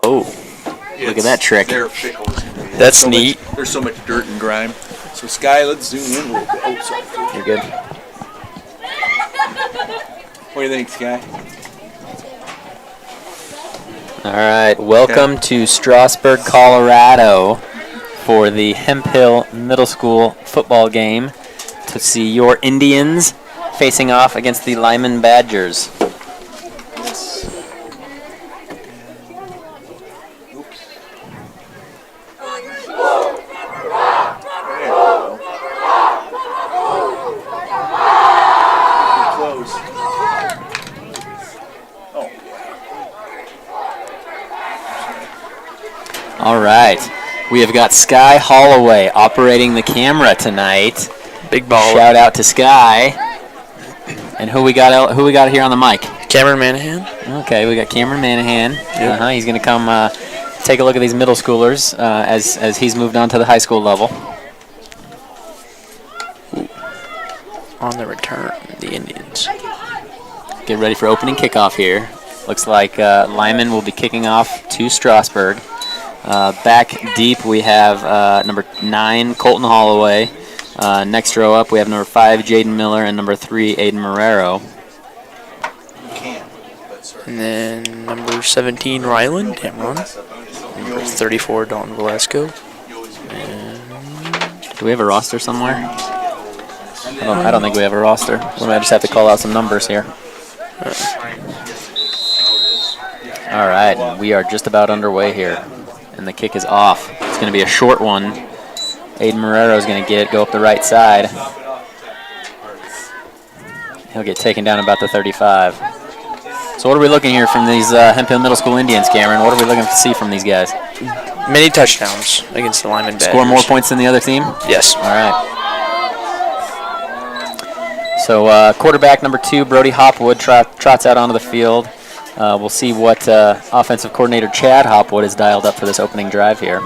Oh, look at that trick. They're fickle. That's so neat. There's so much dirt and grime. So, Sky, let's zoom in a little bit. Oh, sorry. You're good. What do you think, Sky? All right, welcome to Strasburg, Colorado for the Hemp Hill Middle School football game to see your Indians facing off against the Limon Badgers. All right, we have got Sky Holloway operating the camera tonight. Big ball. Shout out to Sky. And who we got here on the mic? Cameron Manahan. Okay, we got Cameron Manahan. Yep. He's going to come take a look at these middle schoolers as he's moved on to the high school level. Ooh. On the return, the Indians. Get ready for opening kickoff here. Looks like Limon will be kicking off to Strasburg. Back deep, we have number 9, Colton Holloway. Next row up, we have number 5, Jaden Miller, and number 3, Aiden Marrero. And then number 17, Rylan Damron. Number 34, Dalton Velasco. And do we have a roster somewhere? I don't think we have a roster. We might just have to call out some numbers here. All right, we are just about underway here. And the kick is off. It's going to be a short one. Aiden Marrero is going to go up the right side. He'll get taken down about the 35. So what are we looking here from these Hemp Hill Middle School Indians, Cameron? What are we looking to see from these guys? Many touchdowns against the Limon Badgers. Score more points than the other team? Yes. All right. So quarterback number 2, Brody Hopwood, trots out onto the field. We'll see what offensive coordinator Chad Hopwood has dialed up for this opening drive here.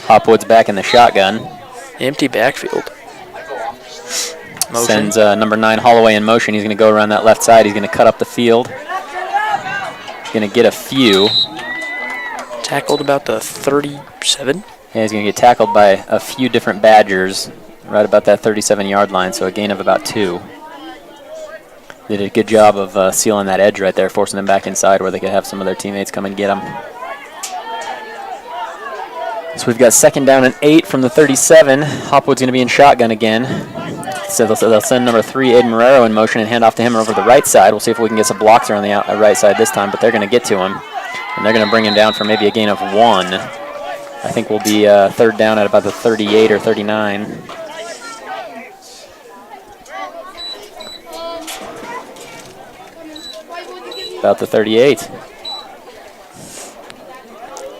Hopwood's back in the shotgun. Empty backfield. Motion. Sends number 9 Holloway in motion. He's going to go around that left side. He's going to cut up the field. He's going to get a few. Tackled about the 37. Yeah, he's going to get tackled by a few different Badgers right about that 37-yard line, so a gain of about 2. Did a good job of sealing that edge right there, forcing them back inside where they could have some of their teammates come and get them. So we've got 2nd down and 8 from the 37. Hopwood's going to be in shotgun again. So they'll send number 3, Aiden Marrero, in motion and hand off to him over the right side. We'll see if we can get some blocks around the right side this time, but they're going to get to him. And they're going to bring him down for maybe a gain of 1. I think we'll be 3rd down at about the 38 or 39. About the 38.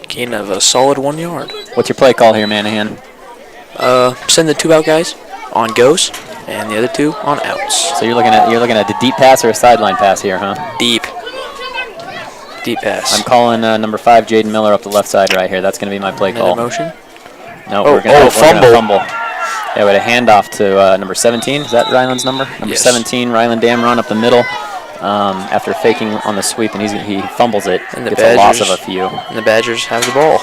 Gain of a solid 1 yard. What's your play call here, Manahan? Send the 2 out guys on goes, and the other 2 on outs. So you're looking at the deep pass or a sideline pass here, huh? Deep pass. I'm calling number 5, Jaden Miller, up the left side right here. That's going to be my play call. Motion? No, we're going to fumble. Yeah, we had a handoff to number 17. Is that Ryland's number? Number 17, Ryland Damron up the middle. After faking on the sweep, and he fumbles it. And gets a loss of a few. And the Badgers have the ball.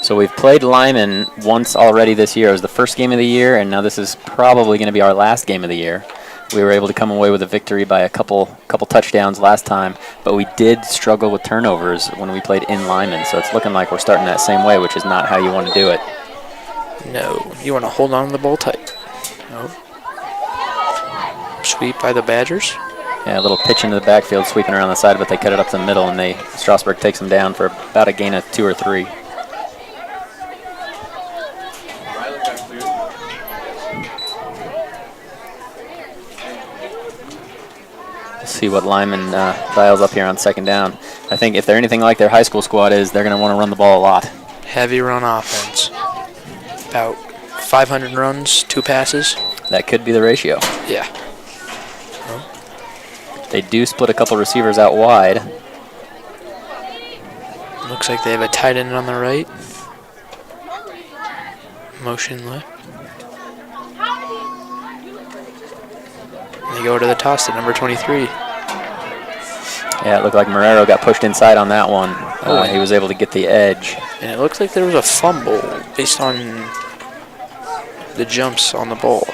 So we've played Limon once already this year. It was the first game of the year, and now this is probably going to be our last game of the year. We were able to come away with a victory by a couple touchdowns last time, but we did struggle with turnovers when we played in Limon. So it's looking like we're starting that same way, which is not how you want to do it. No, you want to hold on to the ball tight. No. Sweep by the Badgers. Yeah, a little pitch into the backfield, sweeping around the side, but they cut it up the middle, and Strasburg takes them down for about a gain of 2 or 3. See what Limon dials up here on 2nd down. I think if they're anything like their high school squad is, they're going to want to run the ball a lot. Heavy run offense. About 500 runs, 2 passes. That could be the ratio. Yeah. They do split a couple receivers out wide. Looks like they have a tight end on the right. Motion left. And they go to the toss to number 23. Yeah, it looked like Marrero got pushed inside on that one. He was able to get the edge. And it looks like there was a fumble based on the jumps on the ball.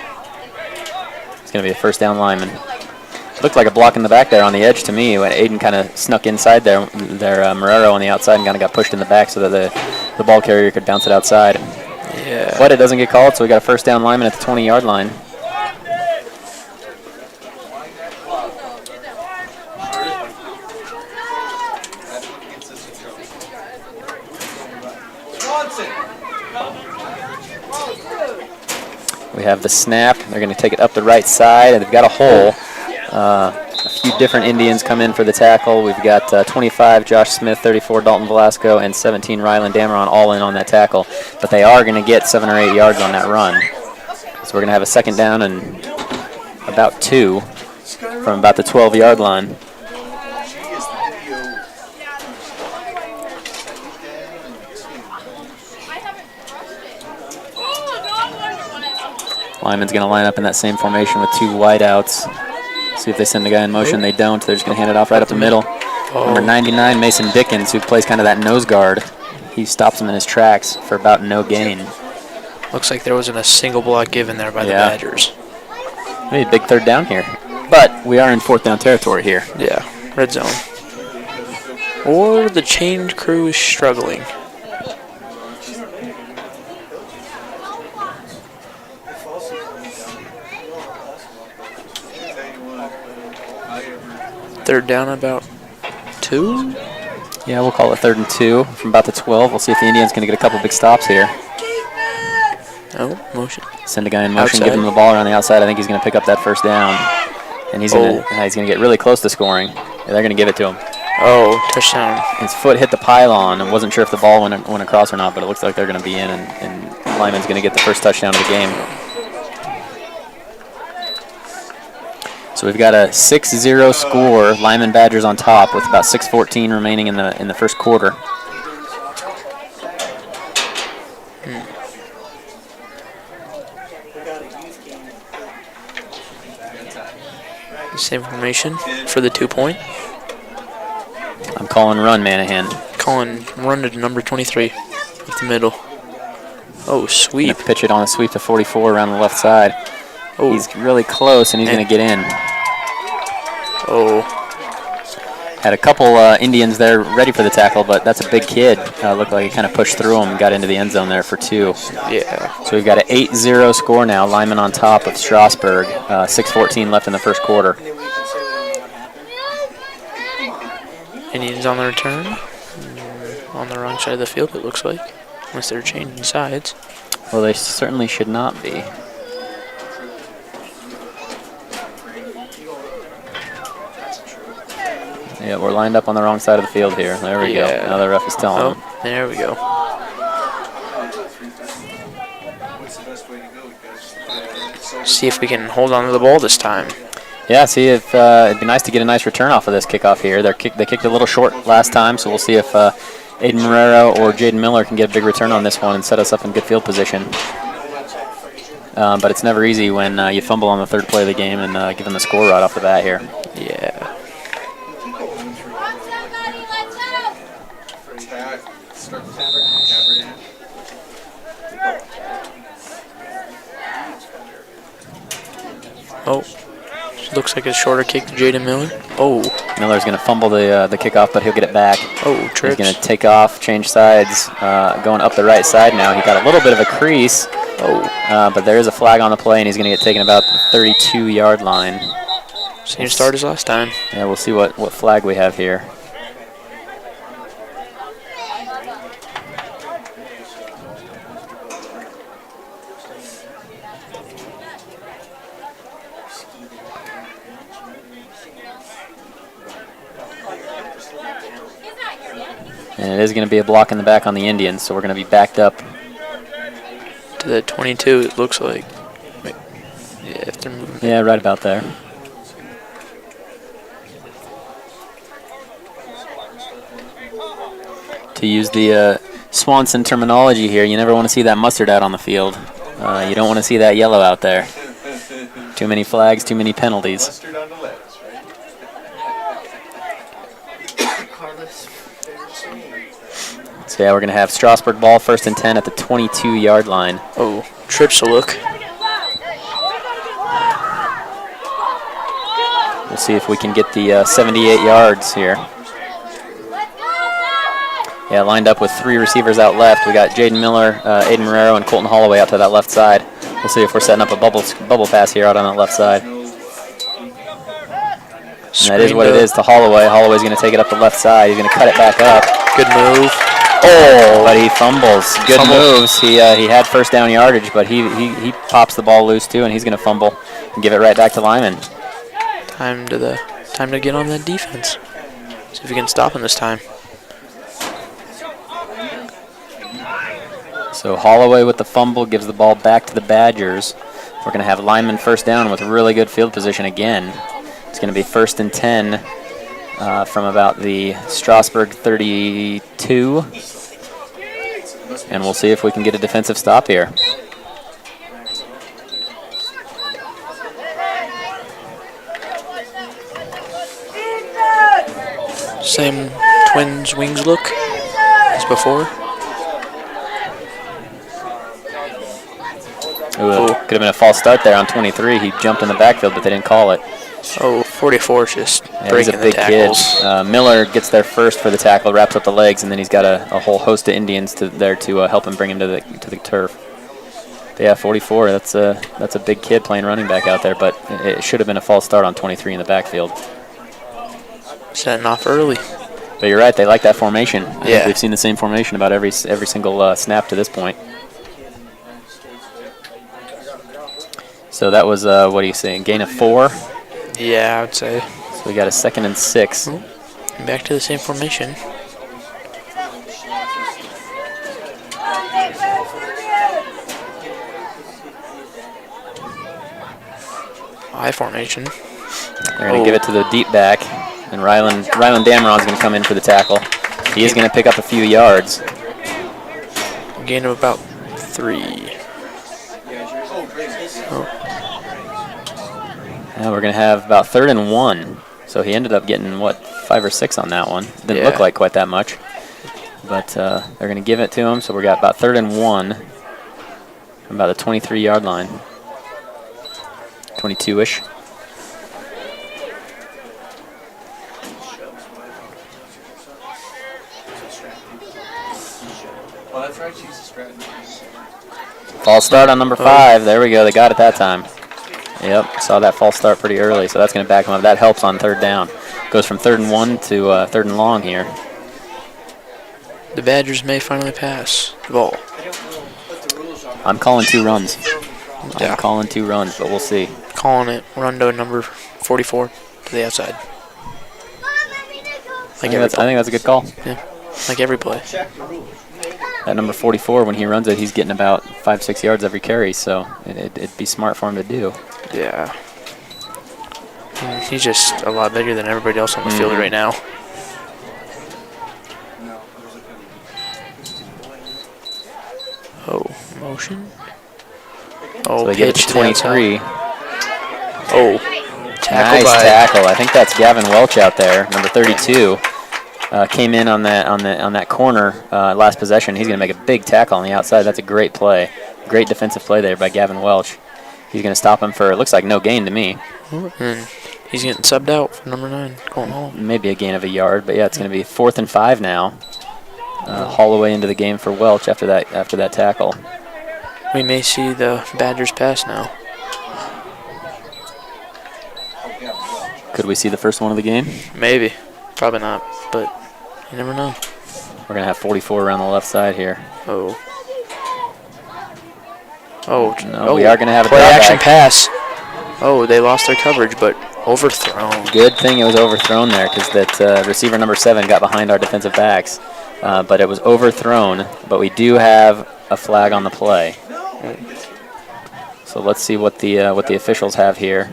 It's going to be a first down lineman. Looked like a block in the back there on the edge to me when Aiden kind of snuck inside there. Marrero on the outside and kind of got pushed in the back so that the ball carrier could bounce it outside. Yeah. But it doesn't get called, so we got a first down lineman at the 20-yard line. We have the snap. They're going to take it up the right side, and they've got a hole. A few different Indians come in for the tackle. We've got 25, Josh Smith, 34, Dalton Velasco, and 17, Rylan Dameron, all in on that tackle. But they are going to get 7 or 8 yards on that run. So we're going to have a second down and about 2 from about the 12-yard line. Lyman's going to line up in that same formation with 2 wideouts. See if they send the guy in motion. They don't. They're just going to hand it off right up the middle. Number 99, Mason Dickens, who plays kind of that nose guard. He stops him in his tracks for about no gain. Looks like there wasn't a single block given there by the Badgers. Maybe a big third down here. But we are in 4th down territory here. Yeah, red zone. Or the change crew is struggling. Third down about 2? Yeah, we'll call it 3rd and 2 from about the 12. We'll see if the Indians can get a couple big stops here. Oh, motion. Send a guy in motion, Outside. give him the ball around the outside. I think he's going to pick up that first down. And he's going to get really close to scoring. Yeah, they're going to give it to him. Oh, touchdown. His foot hit the pylon. I wasn't sure if the ball went across or not, but it looks like they're going to be in, and Lyman's going to get the first touchdown of the game. So we've got a 6-0 score. Lyman Badgers on top with about 6:14 remaining in the first quarter. Same formation for the 2-point. I'm calling run, Manahan. Calling run to number 23 up the middle. Oh, sweep. Pitch it on a sweep to 44 around the left side. Oh. He's really close, and he's going to get in. Oh. Had a couple Indians there ready for the tackle, but that's a big kid. Looked like he kind of pushed through him and got into the end zone there for 2. Yeah. So we've got an 8-0 score now. Lyman on top of Strasburg. 6:14 left in the first quarter. Indians on the return. On the wrong side of the field, it looks like. Unless they're changing sides. Well, they certainly should not be. Yeah, we're lined up on the wrong side of the field here. There we go. Now the ref is telling them. There we go. See if we can hold on to the ball this time. Yeah, see if it'd be nice to get a nice return off of this kickoff here. They kicked a little short last time, so we'll see if Aiden Marrero or Jaden Miller can get a big return on this one and set us up in good field position. But it's never easy when you fumble on the 3rd play of the game and give them the score right off the bat here. Yeah. Oh, looks like a shorter kick to Jaden Miller. Oh. Miller's going to fumble the kickoff, but he'll get it back. Oh, trips. He's going to take off, change sides, going up the right side now. He got a little bit of a crease. Oh. But there is a flag on the play, and he's going to get taken about the 32-yard line. Same start as last time. Yeah, we'll see what flag we have here. And it is going to be a block in the back on the Indians, so we're going to be backed up. To the 22, it looks like. Wait. Yeah, if they're moving. Yeah, right about there. To use the Swanson terminology here. You never want to see that mustard out on the field. You don't want to see that yellow out there. Too many flags, too many penalties. Mustard on the lettuce, right? So yeah, we're going to have Strasburg ball, 1st and 10 at the 22-yard line. Oh, trips a look. We'll see if we can get the 78 yards here. Yeah, lined up with 3 receivers out left. We got Jaden Miller, Aiden Marrero, and Colton Holloway out to that left side. We'll see if we're setting up a bubble pass here out on that left side. And that is what it is to Holloway. Holloway's going to take it up the left side. He's going to cut it back up. Good move. Oh, but he fumbles. Good moves. He had 1st down yardage, but he pops the ball loose too, and he's going to fumble and give it right back to Limon. Time to get on that defense. See if we can stop him this time. So Holloway with the fumble gives the ball back to the Badgers. We're going to have Limon 1st down with really good field position again. It's going to be 1st and 10 from about the Strasburg 32. And we'll see if we can get a defensive stop here. Same Twins wings look as before. Ooh, could have been a false start there on 23. He jumped in the backfield, but they didn't call it. Oh, 44 is just breaking the tackles. Kid. Miller gets there first for the tackle, wraps up the legs, and then he's got a whole host of Indians there to help him bring him to the turf. But yeah, 44. That's a big kid playing running back out there, but it should have been a false start on 23 in the backfield. Setting off early. But you're right. They like that formation. Yeah, we've seen the same formation about every single snap to this point. So that was what are you saying? Gain of 4. Yeah, I would say. So we got a 2nd and 6. Back to the same formation. I formation. They're going to give it to the deep back, and Rylan Dameron's going to come in for the tackle. He is going to pick up a few yards. Gain of about 3. Now we're going to have about 3rd and 1. So he ended up getting, 5 or 6 on that one. Didn't look like quite that much. But they're going to give it to him. So we got about 3rd and 1 from about the 23-yard line. 22-ish. Well, that's right. She's a strategy. False start on number 5. There we go. They got it that time. Yep, saw that false start pretty early, so that's going to back him up. That helps on 3rd down. Goes from 3rd and 1 to 3rd and long here. The Badgers may finally pass the ball. I'm calling 2 runs. Yeah. I'm calling 2 runs, but we'll see. Calling it Rondo number 44 to the outside. I think that's a good call. Yeah, like every play. That number 44, when he runs it, he's getting about 5-6 yards every carry, so it'd be smart for him to do. Yeah. He's just a lot bigger than everybody else on the field right now. Oh, motion. Oh, So they get it to 23. Oh, tackle. Nice tackle. I think that's Gavin Welch out there, number 32. Came in on that corner last possession. He's going to make a big tackle on the outside. That's a great play. Great defensive play there by Gavin Welch. He's going to stop him for, it looks like, no gain to me. And he's getting subbed out for number 9, going home. Maybe a gain of a yard, but yeah, it's going to be 4th and 5 now. Holloway into the game for Welch after that tackle. We may see the Badgers pass now. Could we see the first one of the game? Maybe. Probably not, but you never know. We're going to have 44 around the left side here. Oh. Oh, no, we are going to have a play action drawback. pass. Oh, they lost their coverage, but overthrown. Good thing it was overthrown there, because that receiver number 7 got behind our defensive backs. But it was overthrown, but we do have a flag on the play. So let's see what the officials have here.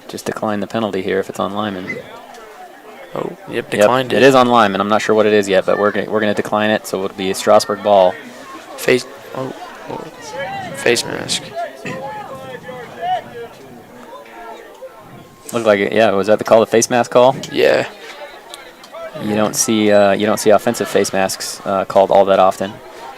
Just decline the penalty here if it's on Limon. Oh, yep, declined It is on Limon. I'm not sure what it is yet, but we're gonna decline it, so it'll be a Strasburg ball. Face mask. Looked like it. Yeah, was that the call? The face mask call? Yeah. You don't see offensive face masks called all that often.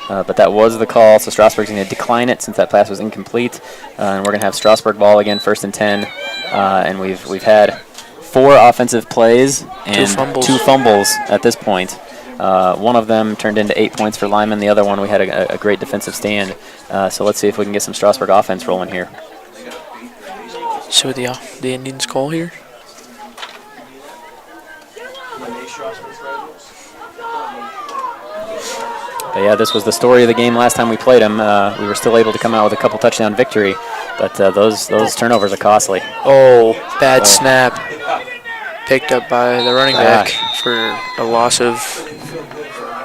But that was the call, so Strasburg's going to decline it since that pass was incomplete. And we're going to have Strasburg ball again, 1st and 10. And we've had 4 offensive plays and 2 fumbles at this point. One of them turned into 8 points for Limon. The other one, we had a great defensive stand. So let's see if we can get some Strasburg offense rolling here. So the Indians call here? But yeah, this was the story of the game last time we played them. We were still able to come out with a couple touchdown victory, but those turnovers are costly. Oh, bad snap. Picked up by the running back for a loss of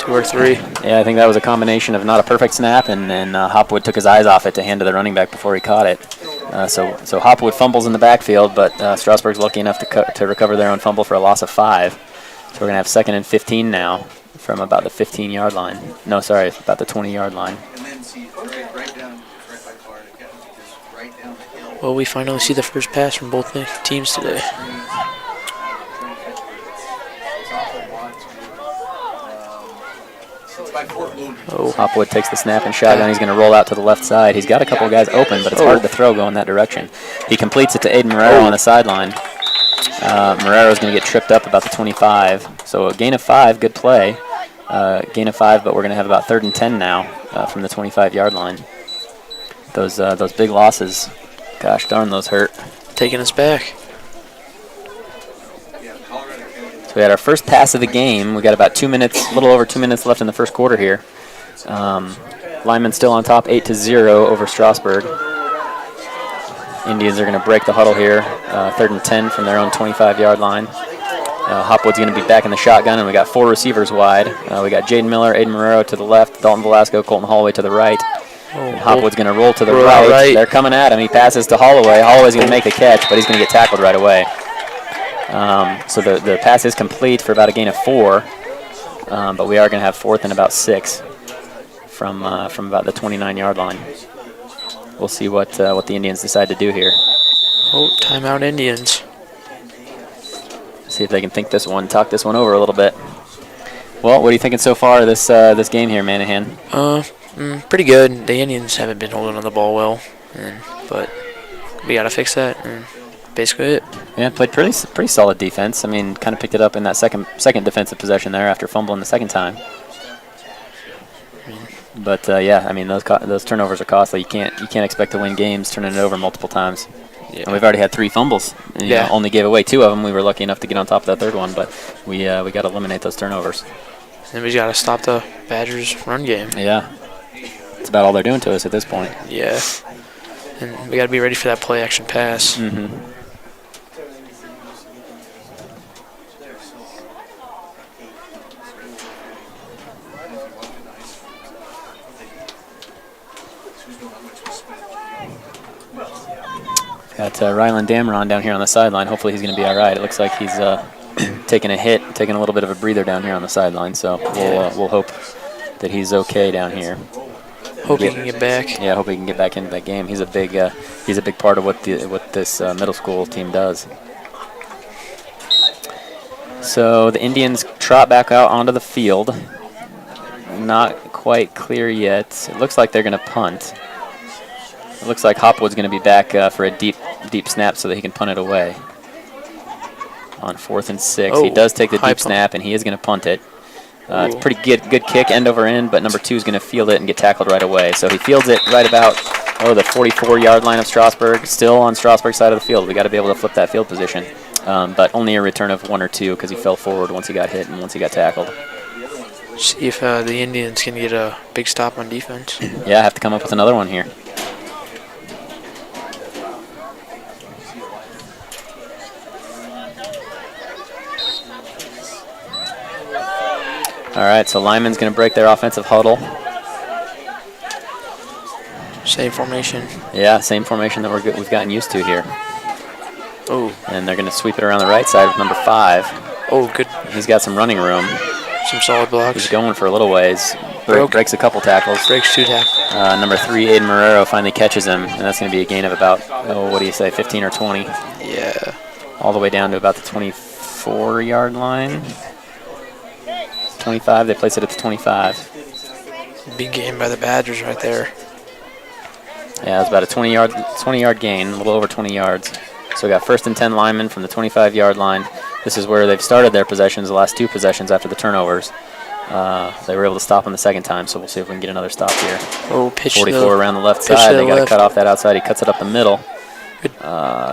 2 or 3. Yeah, I think that was a combination of not a perfect snap, and Hopwood took his eyes off it to hand to the running back before he caught it. So Hopwood fumbles in the backfield, but Strasburg's lucky enough to recover their own fumble for a loss of 5. So we're going to have 2nd and 15 now from about the 15-yard line. No, sorry, about the 20-yard line. Well, we finally see the first pass from both teams today. Oh, Hopwood takes the snap and shotgun. He's going to roll out to the left side. He's got a couple of guys open, but it's hard to throw going that direction. He completes it to Aiden Marrero on the sideline. Marrero's going to get tripped up about the 25. So a gain of 5, good play. Gain of 5, but we're going to have about 3rd and 10 now from the 25-yard line. Those big losses, gosh darn, those hurt. Taking us back. So we had our first pass of the game. We got about 2 minutes, a little over 2 minutes left in the first quarter here. Limon still on top, 8-0 over Strasburg. Indians are going to break the huddle here, 3rd and 10 from their own 25-yard line. Hopwood's going to be back in the shotgun, and we got 4 receivers wide. We got Jaden Miller, Aiden Marrero to the left, Dalton Velasco, Colton Holloway to the right. Hopwood's going to roll to the right. They're coming at him. He passes to Holloway. Holloway's going to make the catch, but he's going to get tackled right away. So the pass is complete for about a gain of 4, but we are going to have 4th and about 6 from about the 29-yard line. We'll see what the Indians decide to do here. Oh, timeout Indians. See if they can talk this one over a little bit. Well, what are you thinking so far this game here, Manahan? Pretty good. The Indians haven't been holding on the ball well, but we got to fix that. And basically it. Yeah, played pretty solid defense. I mean, kind of picked it up in that second defensive possession there after fumbling the second time. But yeah, I mean those turnovers are costly. You can't expect to win games turning it over multiple times. Yeah. And we've already had 3 fumbles. And, you know, only gave away 2 of them. We were lucky enough to get on top of that 3rd one, but we got to eliminate those turnovers. And we got to stop the Badgers' run game. Yeah, it's about all they're doing to us at this point. Yeah, and we got to be ready for that play action pass. Mm-hmm. Got Rylan Dameron down here on the sideline. Hopefully he's going to be all right. It looks like he's taking a hit, taking a little bit of a breather down here on the sideline. So we'll hope that he's okay down here. Hope he can get back. Yeah, hope he can get back into that game. He's a big part of what this middle school team does. So the Indians trot back out onto the field. Not quite clear yet. It looks like they're going to punt. It looks like Hopwood's going to be back for a deep snap so that he can punt it away. On 4th and 6. He does take the deep snap, and he is going to punt it. It's a pretty good kick, end over end, but number 2 is going to field it and get tackled right away. So he fields it right about the 44-yard line of Strasburg, still on Strasburg's side of the field. We got to be able to flip that field position, but only a return of 1 or 2 because he fell forward once he got hit and once he got tackled. See if the Indians can get a big stop on defense. Yeah, I have to come up with another one here. All right, so Limon's going to break their offensive huddle. Same formation. Yeah, same formation that we've gotten used to here. Oh. And they're going to sweep it around the right side with number 5. Oh, good. He's got some running room. Some solid blocks. He's going for a little ways. Breaks a couple tackles. Breaks 2 tackles. Number 3, Aiden Marrero, finally catches him, and that's going to be a gain of about, 15 or 20? Yeah. All the way down to about the 24-yard line. 25, they place it at the 25. Big game by the Badgers right there. Yeah, it's about a 20-yard gain, a little over 20 yards. So we got 1st and 10 linemen from the 25-yard line. This is where they've started their possessions, the last 2 possessions after the turnovers. They were able to stop on the second time, so we'll see if we can get another stop here. Oh, pitch 44 around the left side. They got to cut off that outside. He cuts it up the middle.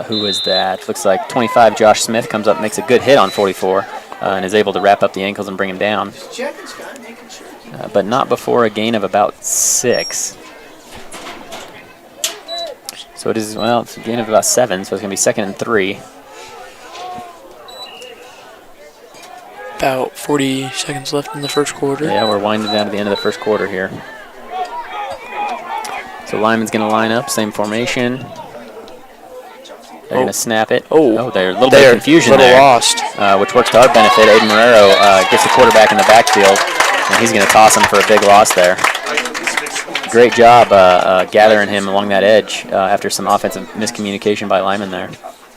Who is that? Looks like 25, Josh Smith, comes up, makes a good hit on 44, and is able to wrap up the ankles and bring him down. But not before a gain of about 6. So it is, it's a gain of about 7, so it's going to be 2nd and 3. About 40 seconds left in the first quarter. Yeah, we're winding down to the end of the first quarter here. So Lyman's going to line up, same formation. They're going to snap it. They're a little bit of confusion there. Lost. Which works to our benefit. Aiden Marrero gets the quarterback in the backfield, and he's going to toss him for a big loss there. Great job gathering him along that edge after some offensive miscommunication by Lyman there.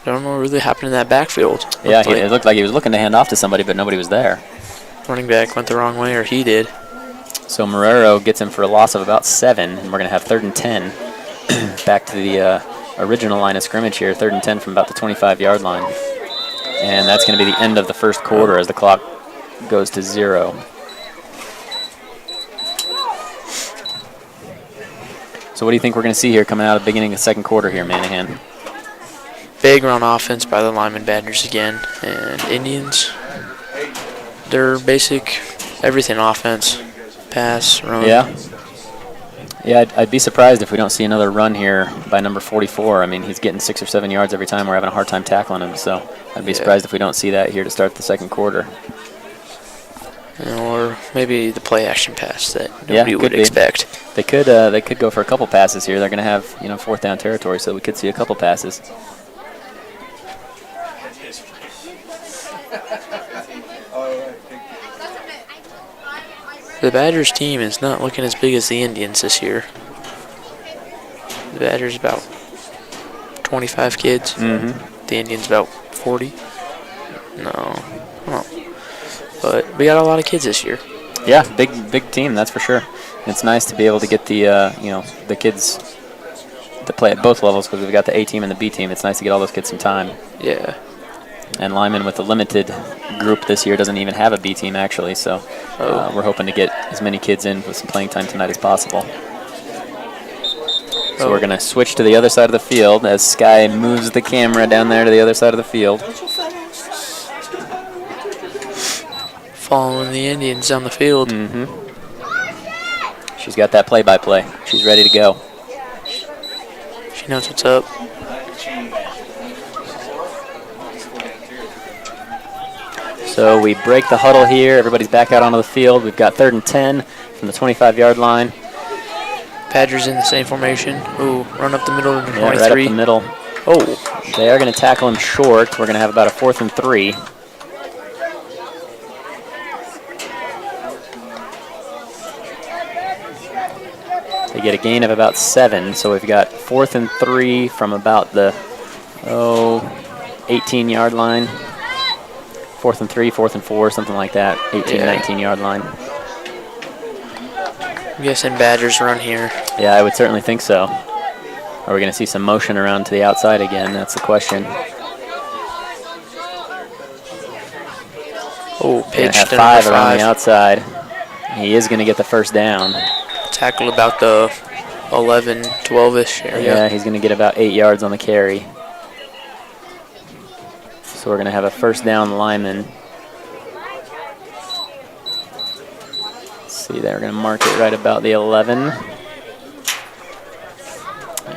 I don't know what really happened in that backfield. Yeah, it looked like he was looking to hand off to somebody, but nobody was there. Running back went the wrong way, or he did. So Marrero gets him for a loss of about 7, and we're going to have 3rd and 10. Back to the original line of scrimmage here, 3rd and 10 from about the 25-yard line. And that's going to be the end of the first quarter as the clock goes to 0. So what do you think we're going to see here coming out of the beginning of the second quarter here, Manahan? Big run offense by the Limon Badgers again. And Indians, they're basic everything offense. Pass, run. Yeah, I'd be surprised if we don't see another run here by number 44. I mean, he's getting 6 or 7 yards every time. We're having a hard time tackling him, so I'd be surprised if we don't see that here to start the second quarter. Or maybe the play action pass that nobody would expect. They could go for a couple passes here. They're going to have 4th down territory, so we could see a couple passes. The Badgers team is not looking as big as the Indians this year. The Badgers about 25 kids. The Indians about 40. No. But we got a lot of kids this year. Yeah, big team, that's for sure. It's nice to be able to get the the kids to play at both levels because we've got the A team and the B team. It's nice to get all those kids some time. Yeah. And Lyman with the limited group this year doesn't even have a B team actually, so we're hoping to get as many kids in with some playing time tonight as possible. So we're going to switch to the other side of the field as Sky moves the camera down there to the other side of the field. Following the Indians down the field. She's got that play-by-play. She's ready to go. She knows what's up. So we break the huddle here. Everybody's back out onto the field. We've got 3rd and 10 from the 25-yard line. Badgers in the same formation. Ooh, run up the middle to the 23. Right up the middle. Oh, they are going to tackle him short. We're going to have about a 4th and 3. They get a gain of about 7, so we've got 4th and 3 from about the 18-yard line. 4th and 3, 4th and 4, something like that. 18, 19-yard line. I'm guessing Badgers run here. Yeah, I would certainly think so. Are we going to see some motion around to the outside again? That's the question. Oh, pitch to 5 around the outside. He is going to get the first down. Tackle about the 11, 12-ish area. Yeah, he's going to get about 8 yards on the carry. So we're going to have a first down lineman. Let's see, they're going to mark it right about the 11.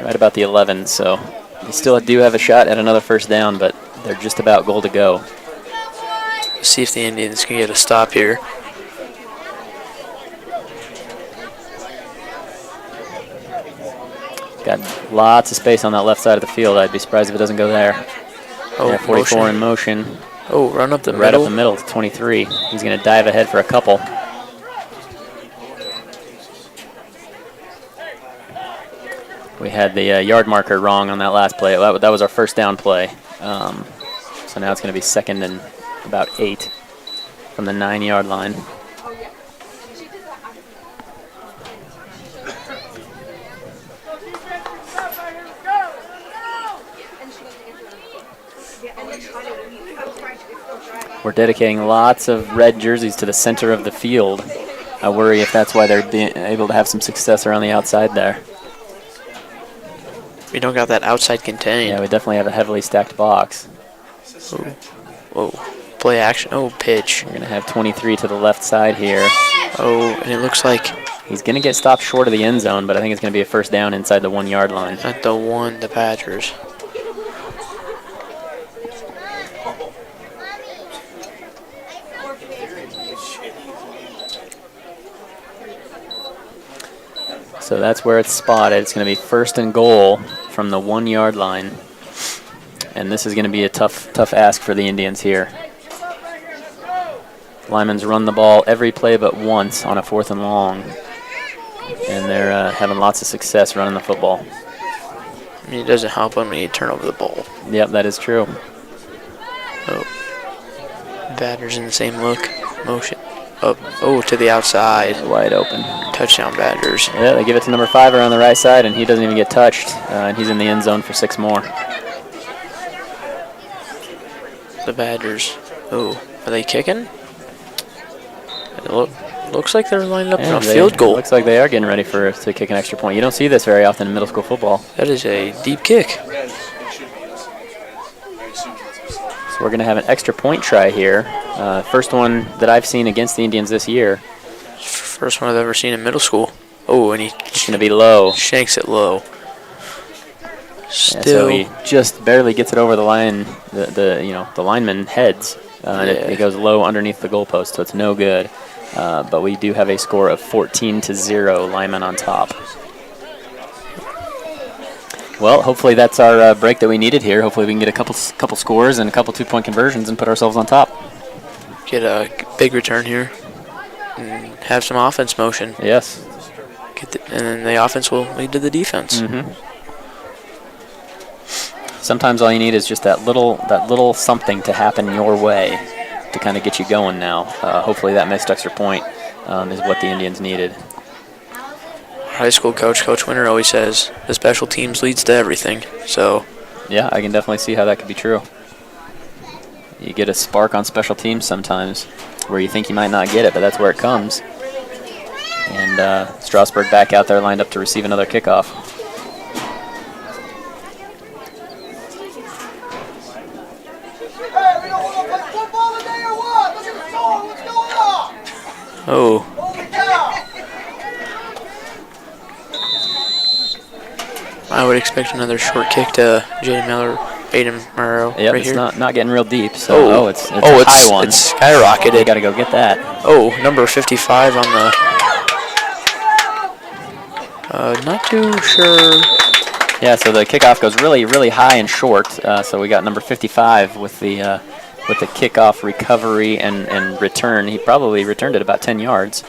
Right about the 11, so they still do have a shot at another first down, but they're just about goal to go. See if the Indians can get a stop here. Got lots of space on that left side of the field. I'd be surprised if it doesn't go there. Oh, yeah, 44 in motion. Oh, run up the Right middle. up the middle to 23. He's going to dive ahead for a couple. We had the yard marker wrong on that last play. That was our first down play. So now it's going to be 2nd and about 8 from the 9-yard line. We're dedicating lots of red jerseys to the center of the field. I worry if that's why they're being able to have some success around the outside there. We don't got that outside contain. Yeah, we definitely have a heavily stacked box. Whoa. Play action. Oh, pitch. We're going to have 23 to the left side here. Oh, and it looks like He's going to get stopped short of the end zone, but I think it's going to be a first down inside the 1-yard line. at the Badgers. So that's where it's spotted. It's going to be 1st and goal from the 1-yard line. And this is going to be a tough ask for the Indians here. Lyman's run the ball every play but once on a 4th and long. And they're having lots of success running the football. I mean, it doesn't help when you turn over the ball. Yep, that is true. Oh. Badgers in the same look. Motion. Up. Oh, to the outside. Wide open. Touchdown, Badgers. Yeah, they give it to number 5 on the right side, and he doesn't even get touched. And he's in the end zone for 6 more. The Badgers. Oh, are they kicking? It looks like they're lined up for a field goal. Looks like they are getting ready to kick an extra point. You don't see this very often in middle school football. That is a deep kick. So we're going to have an extra point try here. First one that I've seen against the Indians this year. First one I've ever seen in middle school. Oh, and It's going to be low. shanks it low. Yeah, so he just barely gets it over the line. The lineman heads. And it goes low underneath the goalpost, so it's no good. But we do have a score of 14-0. Limon on top. Well, hopefully that's our break that we needed here. Hopefully we can get a couple scores and a couple 2-point conversions and put ourselves on top. Get a big return here and have some offense motion. Yes. And then the offense will lead to the defense. Sometimes all you need is just that little something to happen your way to kind of get you going now. Hopefully that missed extra point is what the Indians needed. High school coach, Coach Winter, always says the special teams leads to everything. So yeah, I can definitely see how that could be true. You get a spark on special teams sometimes where you think you might not get it, but that's where it comes. And Strasburg back out there lined up to receive another kickoff. Oh. I would expect another short kick to Aiden Murrow. Yep, right it's here. not getting real deep. So it's a it's high one. It's skyrocketed. You got to go get that. Oh, number 55 on the. Not too sure. Yeah, so the kickoff goes really high and short. So we got number 55 with the kickoff recovery and return. He probably returned it about 10 yards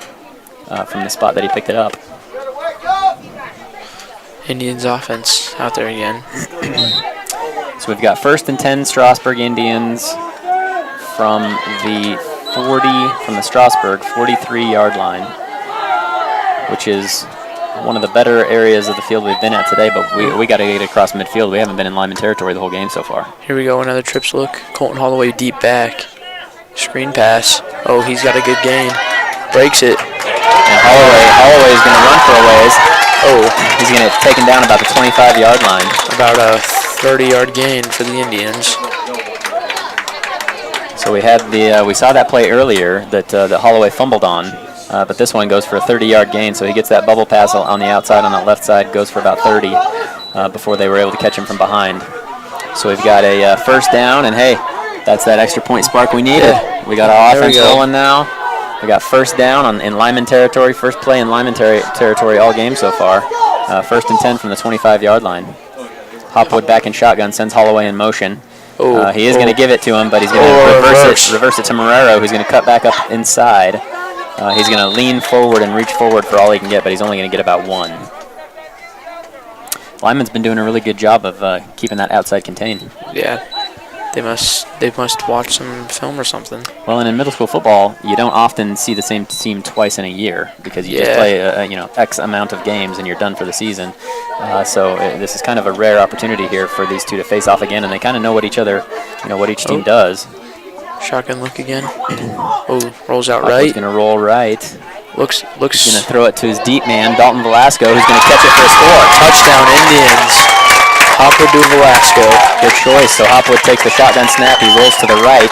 from the spot that he picked it up. Indians offense out there again. So we've got 1st and 10 Strasburg Indians from the Strasburg 43-yard line, which is one of the better areas of the field we've been at today, but we got to get across midfield. We haven't been in Limon territory the whole game so far. Here we go, another trips look. Colton Holloway deep back. Screen pass. Oh, he's got a good gain. Breaks it. And Holloway is going to run for a ways. Oh, he's going to get taken down about the 25-yard line. About a 30-yard gain for the Indians. So we saw that play earlier that Holloway fumbled on. But this one goes for a 30-yard gain, so he gets that bubble pass on the outside on that left side, goes for about 30 before they were able to catch him from behind. So we've got a first down, and hey, that's that extra point spark we needed. Yeah. We got our offense rolling now. We got first down in Limon territory, first play in Limon territory all game so far. 1st and 10 from the 25-yard line. Hopwood back in shotgun, sends Holloway in motion. He is going to give it to him, but he's going to reverse it to Marrero, who's going to cut back up inside. He's going to lean forward and reach forward for all he can get, but he's only going to get about one. Limon's been doing a really good job of keeping that outside contained. Yeah. They must watch some film or something. Well, and in middle school football, you don't often see the same team twice in a year because you just play X amount of games and you're done for the season. So this is kind of a rare opportunity here for these two to face off again, and they kind of know what each team does. Shotgun look again. Rolls out right. He's going to roll right. Looks. He's going to throw it to his deep man, Dalton Velasco, who's going to catch it for a score. Touchdown, Indians. Hopwood to Velasco. Good choice. So Hopwood takes the shotgun snap. He rolls to the right.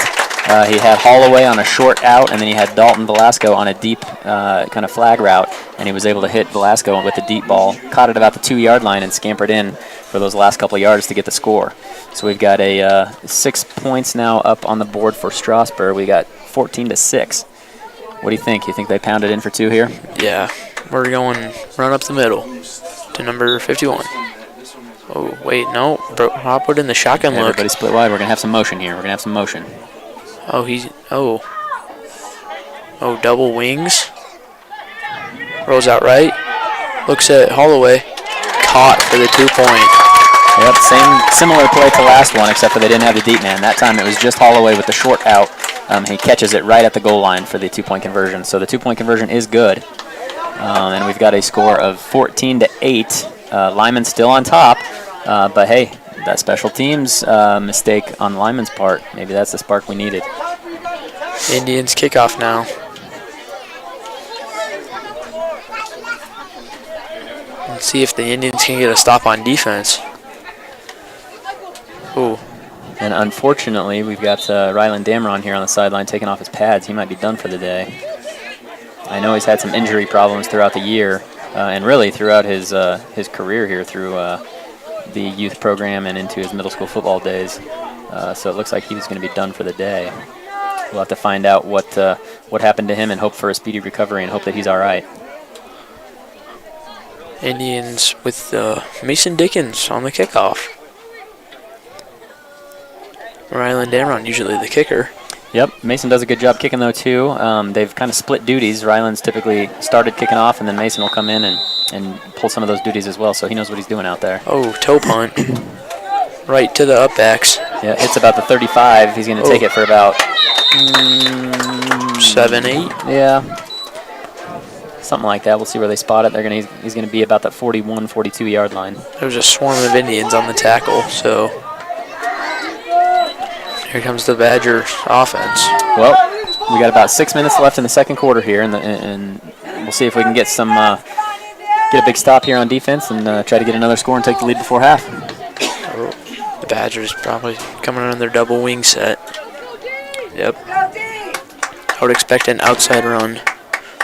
He had Holloway on a short out, and then he had Dalton Velasco on a deep kind of flag route, and he was able to hit Velasco with the deep ball. Caught it about the 2-yard line and scampered in for those last couple of yards to get the score. So we've got a 6 points now up on the board for Strasburg. We got 14-6. What do you think? You think they pounded in for 2 here? Yeah. We're going run up the middle to number 51. Oh, wait, no. Hopwood in the shotgun look. Everybody split wide. We're going to have some motion here. We're going to have some motion. Oh, double wings. Rolls out right. Looks at Holloway. Caught for the 2-point. Yep, similar play to last one, except for they didn't have the deep man. That time it was just Holloway with the short out. He catches it right at the goal line for the 2-point conversion. So the 2-point conversion is good. And we've got a score of 14-8. Limon still on top, but hey, that special teams mistake on Limon's part, maybe that's the spark we needed. Indians kickoff now. Let's see if the Indians can get a stop on defense. Ooh. And unfortunately, we've got Rylan Dameron here on the sideline taking off his pads. He might be done for the day. I know he's had some injury problems throughout the year. And really throughout his career here through the youth program and into his middle school football days. So it looks like he was going to be done for the day. We'll have to find out what happened to him and hope for a speedy recovery and hope that he's all right. Indians with Mason Dickens on the kickoff. Rylan Dameron, usually the kicker. Yep, Mason does a good job kicking, though, too. They've kind of split duties. Rylan's typically started kicking off, and then Mason will come in and pull some of those duties as well, so he knows what he's doing out there. Oh, toe punt. Right to the upbacks. Yeah, it's about the 35. He's going to take it for about 7, 8? Yeah, something like that. We'll see where they spot it. He's going to be about that 41, 42-yard line. There's a swarm of Indians on the tackle, so here comes the Badgers offense. Well, we got about 6 minutes left in the second quarter here, and we'll see if we can get a big stop here on defense and try to get another score and take the lead before half. The Badgers probably coming on their double wing set. Yep. I would expect an outside run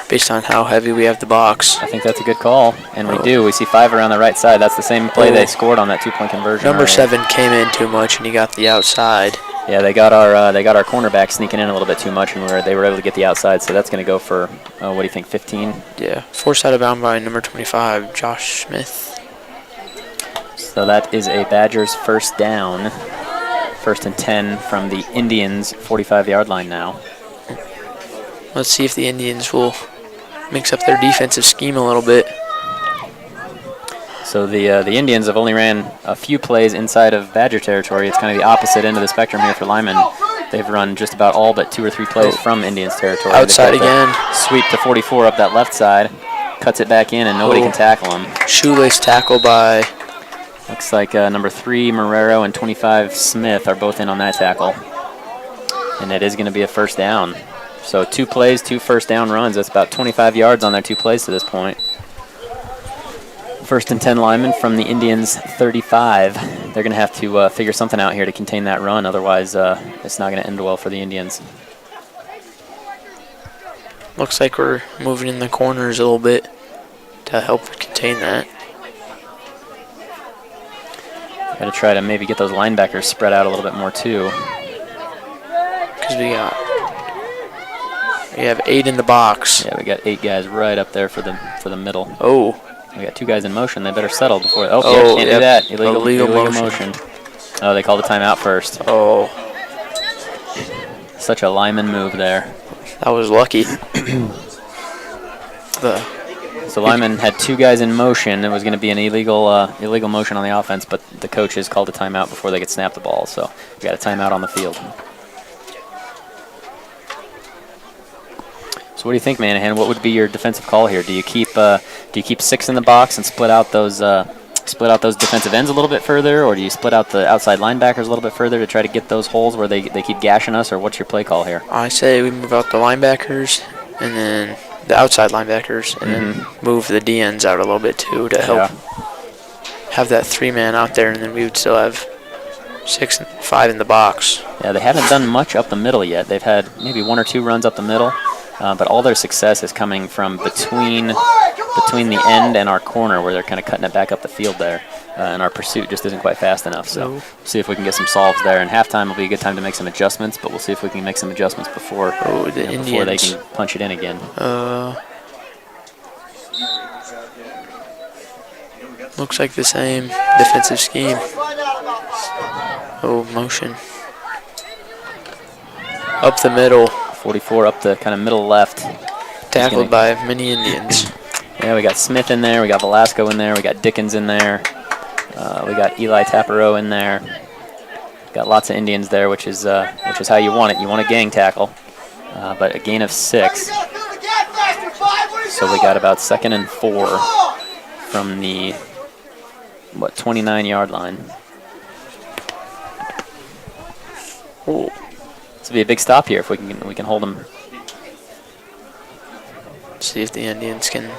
based on how heavy we have the box. I think that's a good call, and we do. We see 5 around the right side. That's the same play they scored on that 2-point conversion. Number 7 came in too much, and he got the outside. Yeah, they got our cornerback sneaking in a little bit too much, and they were able to get the outside. So that's going to go for what do you think, 15? Yeah, forced out of bound by number 25, Josh Smith. So that is a Badgers first down, 1st and 10 from the Indians' 45-yard line now. Let's see if the Indians will mix up their defensive scheme a little bit. So the Indians have only ran a few plays inside of Badger territory. It's kind of the opposite end of the spectrum here for Limon. They've run just about all but 2 or 3 plays from Indians territory. Outside again. Sweep to 44 up that left side. Cuts it back in, and nobody can tackle him. Shoelace tackle by... Looks like number 3, Marrero, and 25, Smith, are both in on that tackle. And it is going to be a first down. So 2 plays, 2 first down runs. That's about 25 yards on their 2 plays to this point. 1st and 10 Limon from the Indians' 35. They're going to have to figure something out here to contain that run. Otherwise, it's not going to end well for the Indians. Looks like we're moving in the corners a little bit to help contain that. Got to try to maybe get those linebackers spread out a little bit more too. Because we have 8 in the box. Yeah, we got 8 guys right up there for the middle. Oh. We got 2 guys in motion. They better settle before. Oh, yeah, can't do that. Illegal motion. Oh, they called a timeout first. Oh, Such a Limon move there. that was lucky. So Limon had 2 guys in motion. It was going to be an illegal motion on the offense, but the coaches called a timeout before they could snap the ball. So we got a timeout on the field. So what do you think, Manahan? What would be your defensive call here? Do you keep 6 in the box and split out those defensive ends a little bit further, or do you split out the outside linebackers a little bit further to try to get those holes where they keep gashing us, or what's your play call here? I say we move out the linebackers and then the outside linebackers, and then move the DNs out a little bit too to help have that 3-man out there, and then we would still have 6 and 5 in the box. Yeah, they haven't done much up the middle yet. They've had maybe 1 or 2 runs up the middle, but all their success is coming from between the end and our corner, where they're kind of cutting it back up the field there, and our pursuit just isn't quite fast enough. So we'll see if we can get some solves there. And halftime will be a good time to make some adjustments, but we'll see if we can make some adjustments before before they can punch it in again. Looks like the same defensive scheme. Oh, motion. Up the middle. 44 up the kind of middle left. Tackled by many Indians. Yeah, we got Smith in there. We got Velasco in there. We got Dickens in there. We got Eli Tapereau in there. Got lots of Indians there, which is how you want it. You want a gang tackle, but a gain of 6. So we got about 2nd and 4 from the 29-yard line. Oh, this will be a big stop here if we can hold them. See if the Indians can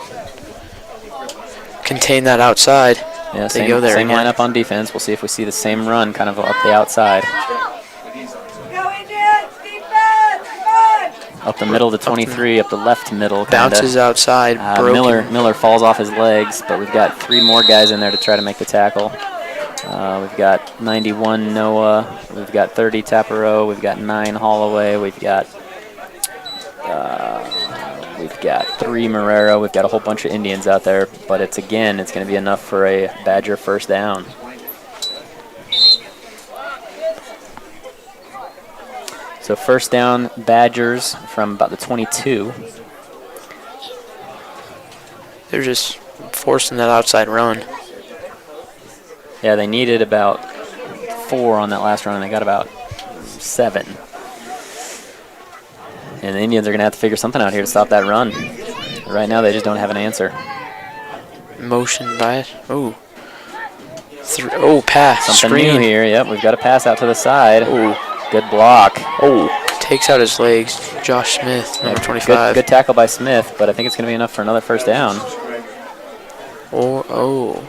contain that outside. Yeah, they go there same again. lineup on defense. We'll see if we see the same run kind of up the outside. Up the middle to 23, up the left middle. Bounces outside. Miller falls off his legs, but we've got 3 more guys in there to try to make the tackle. We've got 91 Noah, we've got 30 Tapereau, we've got 9 Holloway, we've got 3 Marrero, we've got a whole bunch of Indians out there, but it's going to be enough for a Badger first down. So first down, Badgers from about the 22. They're just forcing that outside run. Yeah, they needed about 4 on that last run, and they got about 7. And the Indians are going to have to figure something out here to stop that run. Right now, they just don't have an answer. Motion by it. Oh. Pass. Something Screen. new here. Yep, we've got a pass out to the side. Oh. Good block. Oh. Takes out his legs. Josh Smith, number 25. Good tackle by Smith, but I think it's going to be enough for another first down. Oh.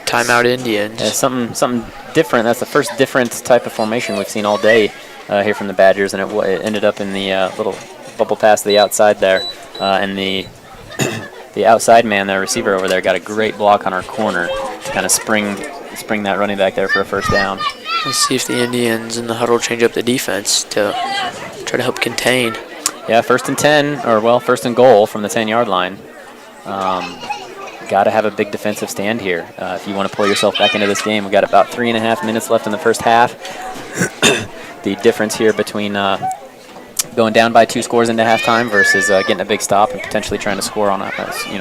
Timeout Indians. Yeah, something different. That's the first different type of formation we've seen all day here from the Badgers, and it ended up in the little bubble pass to the outside there, and the outside man, their receiver over there, got a great block on our corner to kind of spring that running back there for a first down. Let's see if the Indians in the huddle change up the defense to try to help contain. Yeah, first and goal from the 10-yard line. Got to have a big defensive stand here if you want to pull yourself back into this game. We've got about 3.5 minutes left in the first half. The difference here between going down by 2 scores into halftime versus getting a big stop and potentially trying to score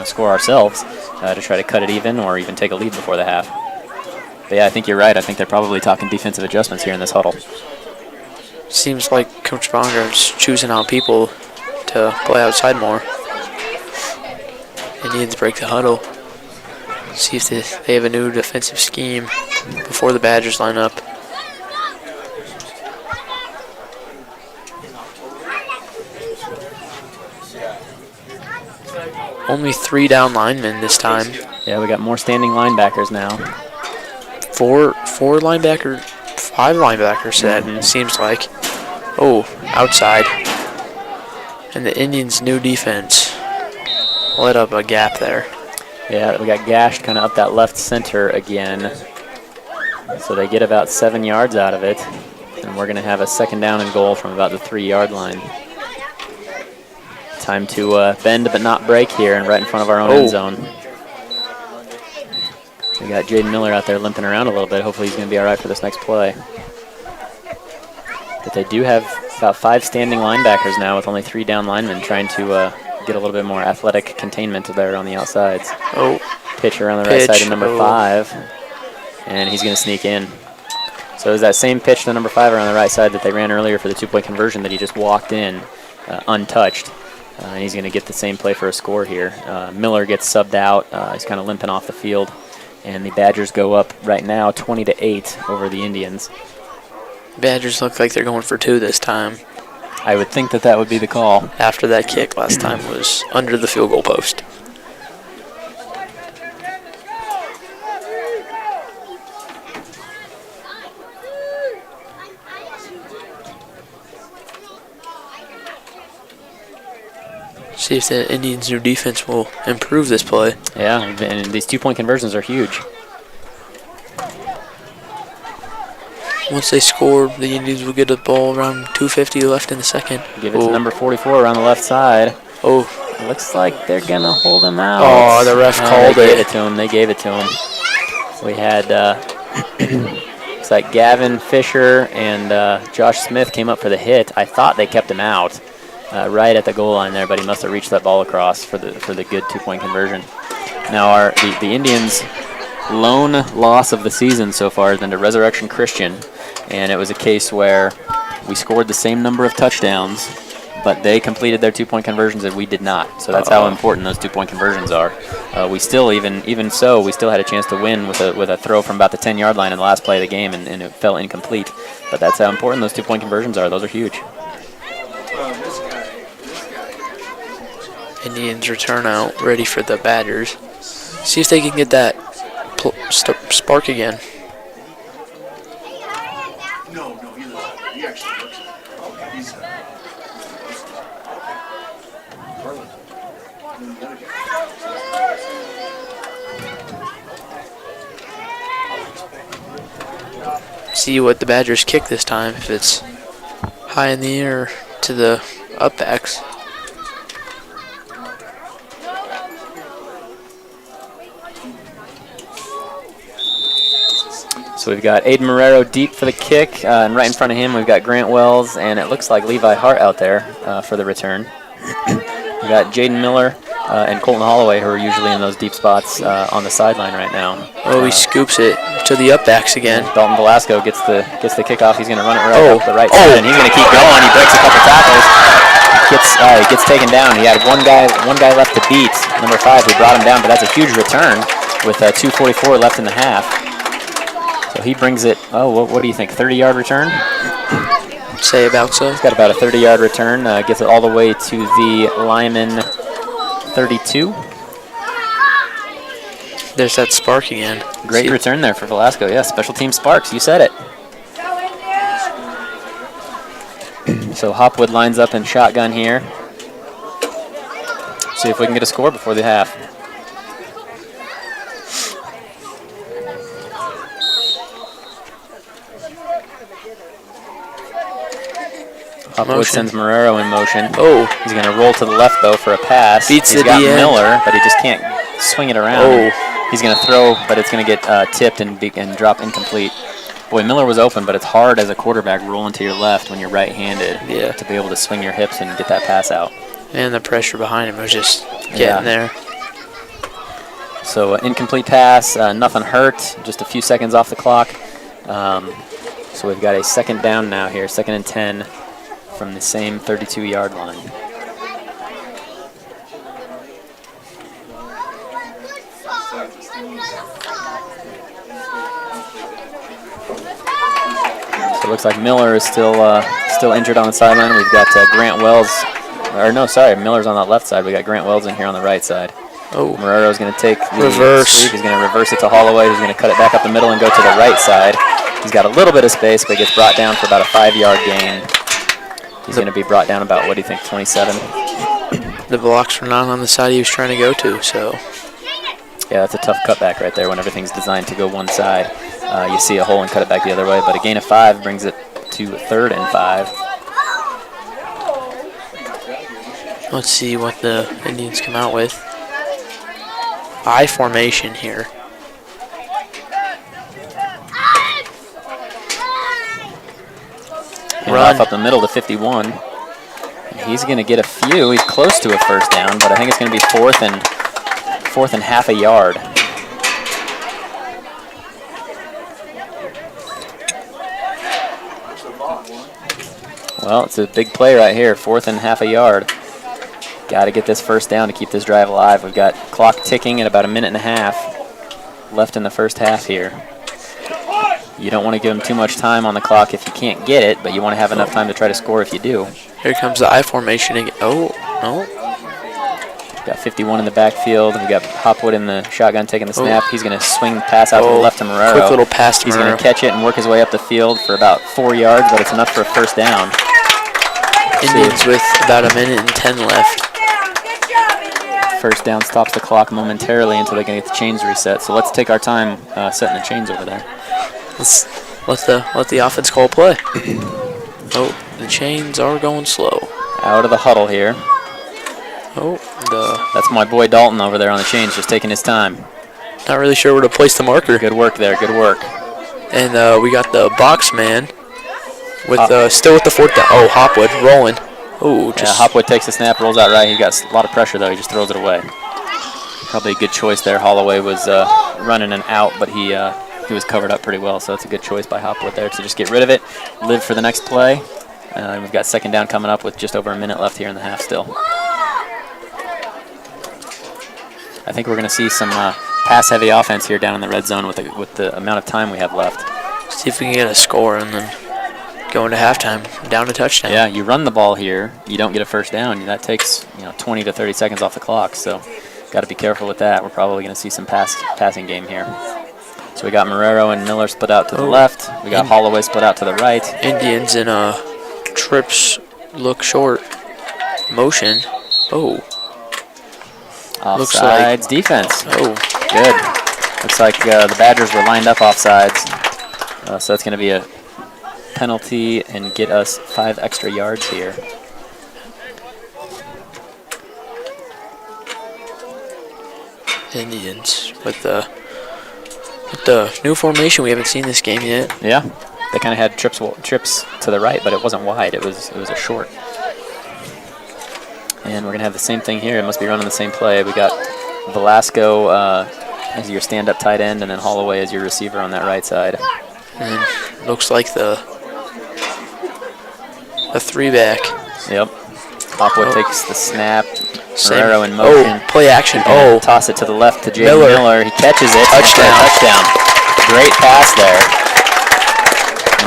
score ourselves to try to cut it even or even take a lead before the half. But yeah, I think you're right. I think they're probably talking defensive adjustments here in this huddle. Seems like Coach Bongart's choosing out people to play outside more. Indians break the huddle. See if they have a new defensive scheme before the Badgers line up. Only 3 down linemen this time. Yeah, we got more standing linebackers now. 5 linebackers that seems like. Oh, outside. And the Indians' new defense let up a gap there. Yeah, we got gashed kind of up that left center again. So they get about 7 yards out of it. And we're going to have a second down and goal from about the 3-yard line. Time to bend but not break here and right in front of our own end zone. We got Jaden Miller out there limping around a little bit. Hopefully he's going to be all right for this next play. But they do have about 5 standing linebackers now with only 3 down linemen trying to get a little bit more athletic containment there on the outsides. Oh. Pitch around the right side to number 5. And he's going to sneak in. So it was that same pitch to number 5 around the right side that they ran earlier for the 2-point conversion that he just walked in untouched. And he's going to get the same play for a score here. Miller gets subbed out. He's kind of limping off the field. And the Badgers go up right now 20-8 over the Indians. Badgers look like they're going for 2 this time. I would think that would be the call. After that kick last time was under the field goal post. See if the Indians' new defense will improve this play. Yeah, and these 2-point conversions are huge. Once they score, the Indians will get the ball around 2:50 left in the second. Give it to number 44 around the left side. Oh. Looks like they're going to hold him out. Oh, the ref called They it. gave it to him. They gave it to him. We had, looks like Gavin Fisher and Josh Smith came up for the hit. I thought they kept him out right at the goal line there, but he must have reached that ball across for the good 2-point conversion. Now, the Indians' lone loss of the season so far has been to Resurrection Christian, and it was a case where we scored the same number of touchdowns, but they completed their 2-point conversions and we did not. So that's how important those 2-point conversions are. We still, even so, we still had a chance to win with a throw from about the 10-yard line in the last play of the game, and it fell incomplete. But that's how important those 2-point conversions are. Those are huge. Indians return out, ready for the Badgers. See if they can get that spark again. No, he actually works it. He's See what the Badgers kick this time, if it's high in the air to the upbacks. So we've got Aiden Marrero deep for the kick, and right in front of him we've got Grant Wells, and it looks like Levi Hart out there for the return. We've got Jaden Miller and Colton Holloway, who are usually in those deep spots on the sideline right now. Oh, he scoops it to the upbacks again. Dalton Velasco gets the kickoff. He's going to run it right up the right side, and he's going to keep going. He breaks a couple tackles. Gets taken down. He had one guy left to beat, number 5, who brought him down, but that's a huge return with 2:44 left in the half. So he brings it, what do you think, 30-yard return? Say about so. He's got about a 30-yard return, gets it all the way to the Limon 32. There's that spark again. Great return there for Velasco. Yeah, special team sparks. You said it. So Hopwood lines up in shotgun here. See if we can get a score before the half. Hopwood sends Marrero in motion. Oh. He's going to roll to the left, though, for a pass. Beats He's the got DN. Miller, but he just can't swing it around. Oh. He's going to throw, but it's going to get tipped and drop incomplete. Boy, Miller was open, but it's hard as a quarterback rolling to your left when you're right-handed to be able to swing your hips and get that pass out. And the pressure behind him was just getting there. So incomplete pass, nothing hurt, just a few seconds off the clock. So we've got a second down now here, 2nd and 10 from the same 32-yard line. So it looks like Miller is still injured on the sideline. We've got Grant Wells, Miller's on that left side. We got Grant Wells in here on the right side. Oh. Marrero's going to take the reverse. sweep. He's going to reverse it to Holloway, who's going to cut it back up the middle and go to the right side. He's got a little bit of space, but gets brought down for about a 5-yard gain. He's going to be brought down about, what do you think, 27? The blocks were not on the side he was trying to go to, so. Yeah, that's a tough cutback right there when everything's designed to go one side. You see a hole and cut it back the other way, but a gain of 5 brings it to 3rd and 5. Let's see what the Indians come out with. I formation here. Handoff up the middle to 51. And he's going to get a few. He's close to a first down, but I think it's going to be fourth and half a yard. Well, it's a big play right here, fourth and half a yard. Got to get this first down to keep this drive alive. We've got clock ticking at about a minute and a half left in the first half here. You don't want to give them too much time on the clock if you can't get it, but you want to have enough time to try to score if you do. Here comes the I formation again. Oh, no. Got 51 in the backfield. We got Hopwood in the shotgun taking the snap. He's going to swing the pass out to the left to Marrero. Quick little pass to He's Marrero. going to catch it and work his way up the field for about 4 yards, but it's enough for a first down. Indians with about a minute and 10 left. First down stops the clock momentarily until they can get the chains reset. So let's take our time setting the chains over there. Let's let the offense call play. Oh, the chains are going slow. Out of the huddle here. Oh, that's my boy Dalton over there on the chains, just taking his time. Not really sure where to place the marker. Good work there, good work. And we got the box man with still with the fourth down. Oh, Hopwood rolling. Oh, just Hopwood takes the snap, rolls out right. He got a lot of pressure though. He just throws it away. Probably a good choice there. Holloway was running an out, but he was covered up pretty well, so that's a good choice by Hopwood there to just get rid of it, live for the next play. We've got second down coming up with just over a minute left here in the half still. I think we're going to see some pass-heavy offense here down in the red zone with the amount of time we have left. See if we can get a score and then go into halftime, down to touchdown. Yeah, you run the ball here, you don't get a first down. That takes 20 to 30 seconds off the clock, so got to be careful with that. We're probably going to see some passing game here. So we got Marrero and Miller split out to the left. We got Holloway split out to the right. Indians in trips look short. Motion. Oh. Offsides defense. Oh. Good. Looks like the Badgers were lined up offsides. So that's going to be a penalty and get us 5 extra yards here. Indians with the new formation. We haven't seen this game yet. Yeah, they kind of had trips to the right, but it wasn't wide. It was a short. And we're gonna have the same thing here. It must be running the same play. We got Velasco as your stand-up tight end, and then Holloway as your receiver on that right side. And looks like the 3-back. Yep. Hopwood takes the snap. Marrero in motion. Oh, play action. Toss it to the left to Jay Miller. He catches it. Touchdown. Great pass there.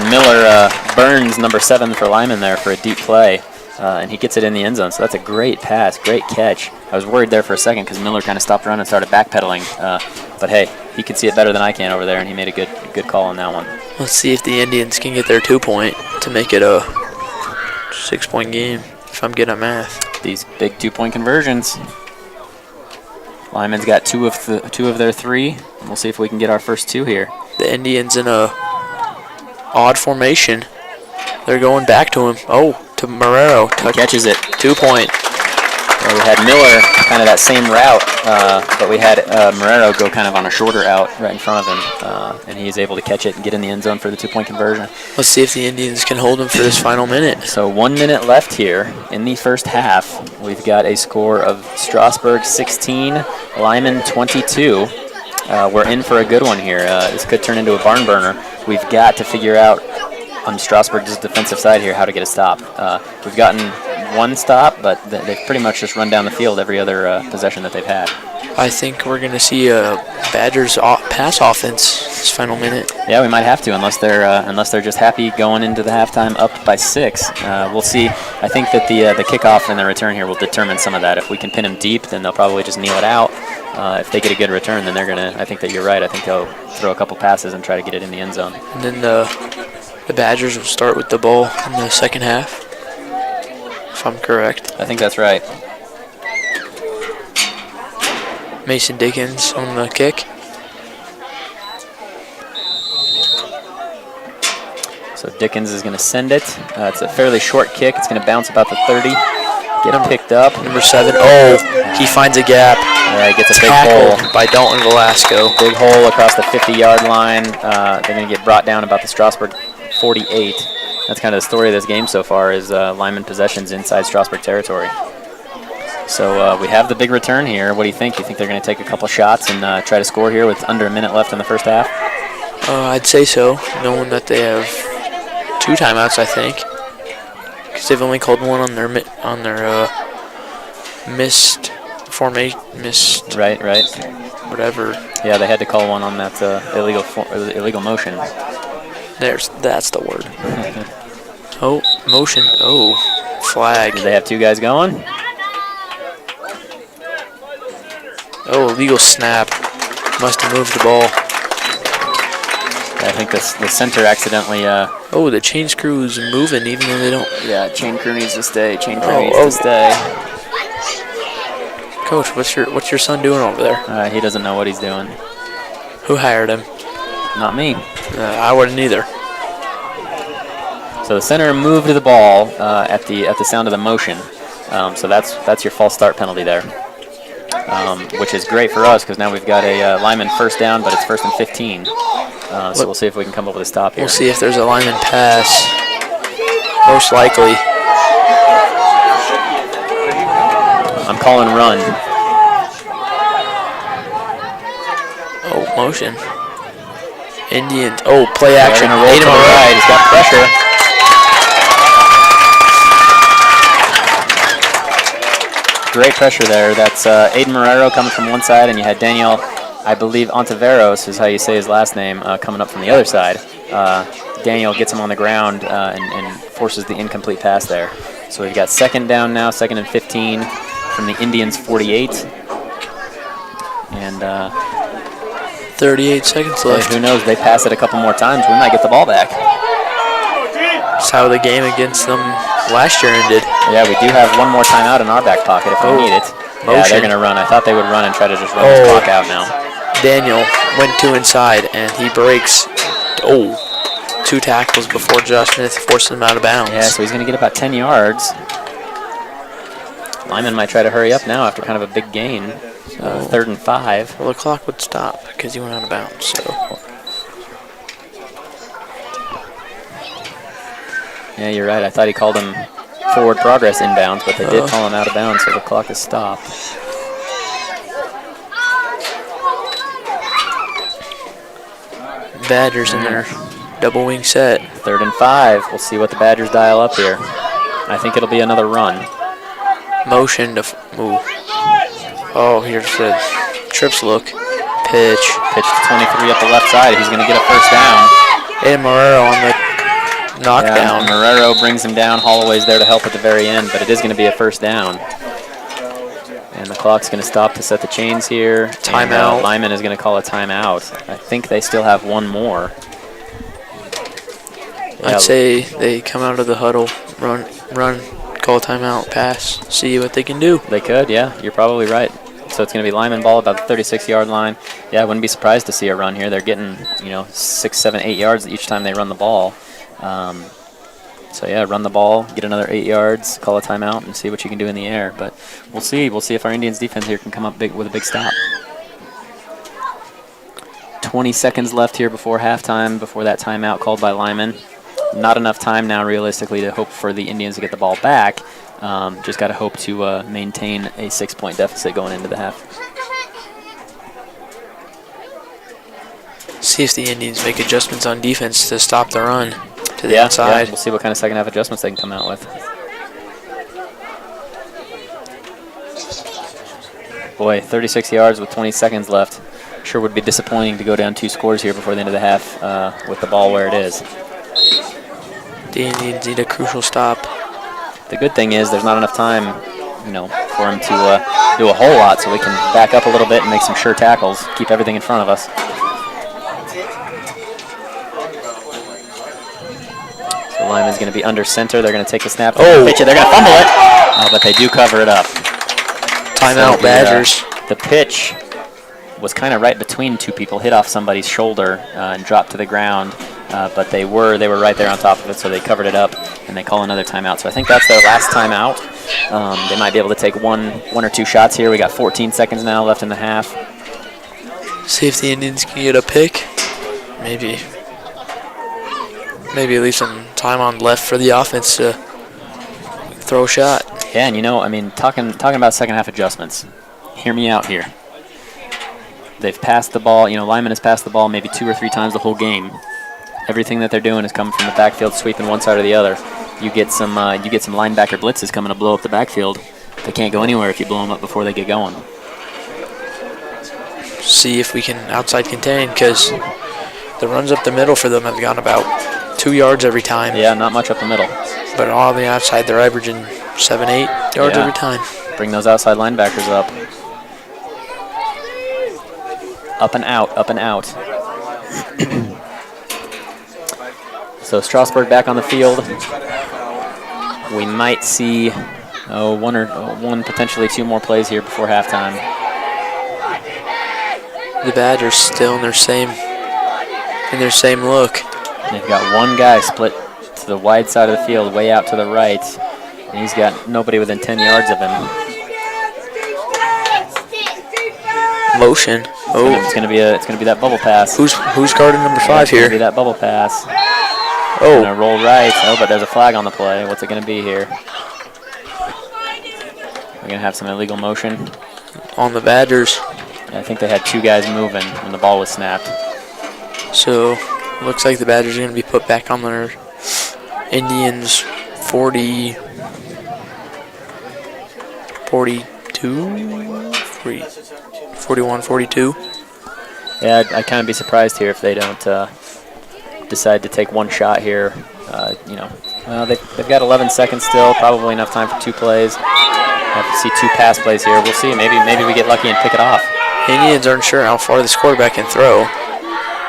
And Miller burns number 7 for Limon there for a deep play. And he gets it in the end zone. So that's a great pass, great catch. I was worried there for a second because Miller kind of stopped running and started backpedaling. But hey, he can see it better than I can over there, and he made a good call on that one. Let's see if the Indians can get their 2-point to make it a 6-point game, if I'm good at math. These big 2-point conversions. Lyman's got two of their 3. We'll see if we can get our first 2 here. The Indians in a odd formation. They're going back to him. Oh, to Marrero. He catches it. 2-point. Well, we had Miller kind of that same route, but we had Marrero go kind of on a shorter out right in front of him, and he's able to catch it and get in the end zone for the 2-point conversion. Let's see if the Indians can hold him for this final minute. So 1 minute left here in the first half. We've got a score of Strasburg 16, Limon 22. We're in for a good one here. This could turn into a barn burner. We've got to figure out on Strasburg's defensive side here how to get a stop. We've gotten 1 stop, but they've pretty much just run down the field every other possession that they've had. I think we're going to see a Badgers pass offense this final minute. Yeah, we might have to, unless they're just happy going into the halftime up by 6. We'll see. I think that the kickoff and the return here will determine some of that. If we can pin them deep, then they'll probably just kneel it out. If they get a good return, then they're gonna. I think that you're right. I think they'll throw a couple passes and try to get it in the end zone. And then the Badgers will start with the ball in the second half, if I'm correct. I think that's right. Mason Dickens on the kick. So Dickens is going to send it. It's a fairly short kick. It's going to bounce about the 30. Get him picked up. Number 7. Oh, he finds a gap. Yeah, he gets a big Tackled hole. by Dalton Velasco. Big hole across the 50-yard line. They're going to get brought down about the Strasburg 48. And That's kind of the story of this game so far is Limon possessions inside Strasburg territory. So we have the big return here. What do you think? You think they're going to take a couple shots and try to score here with under a minute left in the first half? I'd say so, knowing that they have 2 timeouts, I think, because they've only called one on their missed formation, Right. whatever. Yeah, they had to call one on that illegal motion. That's the word. Oh, motion. Oh, flag. Do they have 2 guys going? Oh, illegal snap. Must have moved the ball. I think the center accidentally. Oh, the chain screw is moving even though they don't. Yeah, chain crew needs to stay. Chain crew needs to stay. Coach, what's your son doing over there? He doesn't know what he's doing. Who hired him? Not me. I wouldn't either. So the center moved the ball at the sound of the motion. So that's your false start penalty there, which is great for us because now we've got a Limon first down, but it's 1st and 15. So we'll see if we can come up with a stop here. We'll see if there's a Limon pass. Most likely. I'm calling run. Oh, motion. Indians. Oh, play action. Roll to the right. He's got pressure. Great pressure there. That's Aiden Marrero coming from one side, and you had Daniel, I believe Ontiveros is how you say his last name, coming up from the other side. Daniel gets him on the ground and forces the incomplete pass there. So we've got 2nd down now, 2nd and 15 from the Indians 48. And 38 seconds left. who knows, they pass it a couple more times, we might get the ball back. That's how the game against them last year ended. Yeah, we do have one more timeout in our back pocket if we need it. Motion. Yeah, they're going to run. I thought they would run and try to just run this clock out now. Daniel went 2 inside, and he breaks. Oh, 2 tackles before Josh Smith forced him out of bounds. Yeah, so he's going to get about 10 yards. Limon might try to hurry up now after kind of a big gain. 3rd and 5. Well, the clock would stop because he went out of bounds. So. Yeah, you're right. I thought he called him forward progress inbounds, but they did call him out of bounds, so the clock is stopped. Badgers in their double wing set. 3rd and 5. We'll see what the Badgers dial up here. I think it'll be another run. Motion to move. Oh, here's the trips look. Pitch. Pitch to 23 up the left side. He's going to get a first down. And Marrero on the knockdown. Yeah, Marrero brings him down. Holloway's there to help at the very end, but it is going to be a first down. And the clock's going to stop to set the chains here. Timeout. And, Limon is going to call a timeout. I think they still have one more. I'd say they come out of the huddle, run, call a timeout, pass, see what they can do. They could, yeah. You're probably right. So it's going to be Limon ball about the 36-yard line. Yeah, I wouldn't be surprised to see a run here. They're getting, 6, 7, 8 yards each time they run the ball. So yeah, run the ball, get another 8 yards, call a timeout, and see what you can do in the air. But we'll see. We'll see if our Indians defense here can come up big with a big stop. 20 seconds left here before halftime, before that timeout called by Limon. Not enough time now, realistically, to hope for the Indians to get the ball back. Just got to hope to maintain a 6-point deficit going into the half. See if the Indians make adjustments on defense to stop the run to the outside. Yeah, we'll see what kind of second half adjustments they can come out with. Boy, 36 yards with 20 seconds left. Sure would be disappointing to go down 2 scores here before the end of the half with the ball where it is. The Indians need a crucial stop. The good thing is there's not enough time, for him to do a whole lot, so we can back up a little bit and make some sure tackles, keep everything in front of us. So Limon's going to be under center. They're going to take the snap. Oh. Pitch it. They're going to fumble it, but they do cover it up. Timeout, So Badgers. The pitch was kind of right between 2 people, hit off somebody's shoulder and dropped to the ground. But they were right there on top of it, so they covered it up, and they call another timeout. So I think that's their last timeout. They might be able to take one or 2 shots here. We got 14 seconds now left in the half. See if the Indians can get a pick. Maybe. maybe leave some time on left for the offense to throw a shot. Yeah, and I mean, talking about second half adjustments. Hear me out here. They've passed the ball. Limon has passed the ball maybe 2 or 3 times the whole game. Everything that they're doing is coming from the backfield, sweeping one side or the other. You get some linebacker blitzes coming to blow up the backfield. They can't go anywhere if you blow them up before they get going. See if we can outside contain, because the runs up the middle for them have gone about 2 yards every time. Yeah, not much up the middle. But all on the outside, they're averaging 7, 8 yards every time. Bring those outside linebackers up. Up and out, up and out. So Strasburg back on the field. We might see one, potentially 2 more plays here before halftime. The Badgers still in their same look. They've got one guy split to the wide side of the field, way out to the right, and he's got nobody within 10 yards of him. Motion. Oh, it's gonna be that bubble pass. Who's guarding number 5 here? It's gonna be that bubble pass. Oh, gonna roll right. Oh, but there's a flag on the play. What's it gonna be here? We're gonna have some illegal motion on the Badgers. I think they had 2 guys moving when the ball was snapped. So, looks like the Badgers are going to be put back on their Indians 42, 41, 42. Yeah, I'd kind of be surprised here if they don't decide to take one shot here. They've got 11 seconds still, probably enough time for 2 plays. Have to see 2 pass plays here. We'll see. Maybe we get lucky and pick it off. Indians aren't sure how far this quarterback can throw,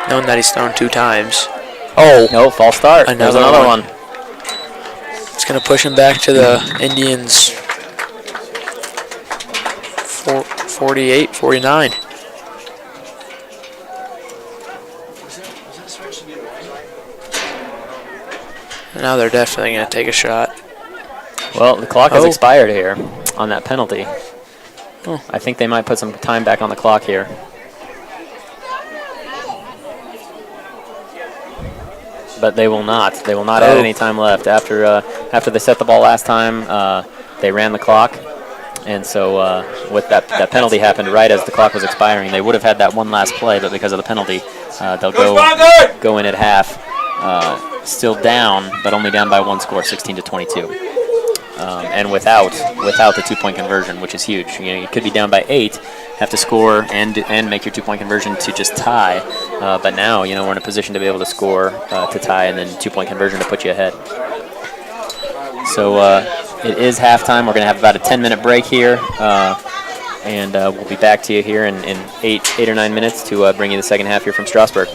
knowing that he's thrown 2 times. Oh. No, false start. There's another one. It's going to push him back to the Indians 48, 49. Now they're definitely going to take a shot. Well, the clock has expired here on that penalty. Oh. I think they might put some time back on the clock here. But they will not. They will not add any time left. After they set the ball last time, they ran the clock. And so with that penalty happened right as the clock was expiring. They would have had that one last play, but because of the penalty, they'll go in at half. Still down, but only down by 1 score, 16-22. And without the 2-point conversion, which is huge. You could be down by 8, have to score and make your 2-point conversion to just tie. But now, we're in a position to be able to score to tie and then 2-point conversion to put you ahead. So it is halftime. We're going to have about a 10-minute break here. And we'll be back to you here in 8 or 9 minutes to bring you the second half here from Strasburg.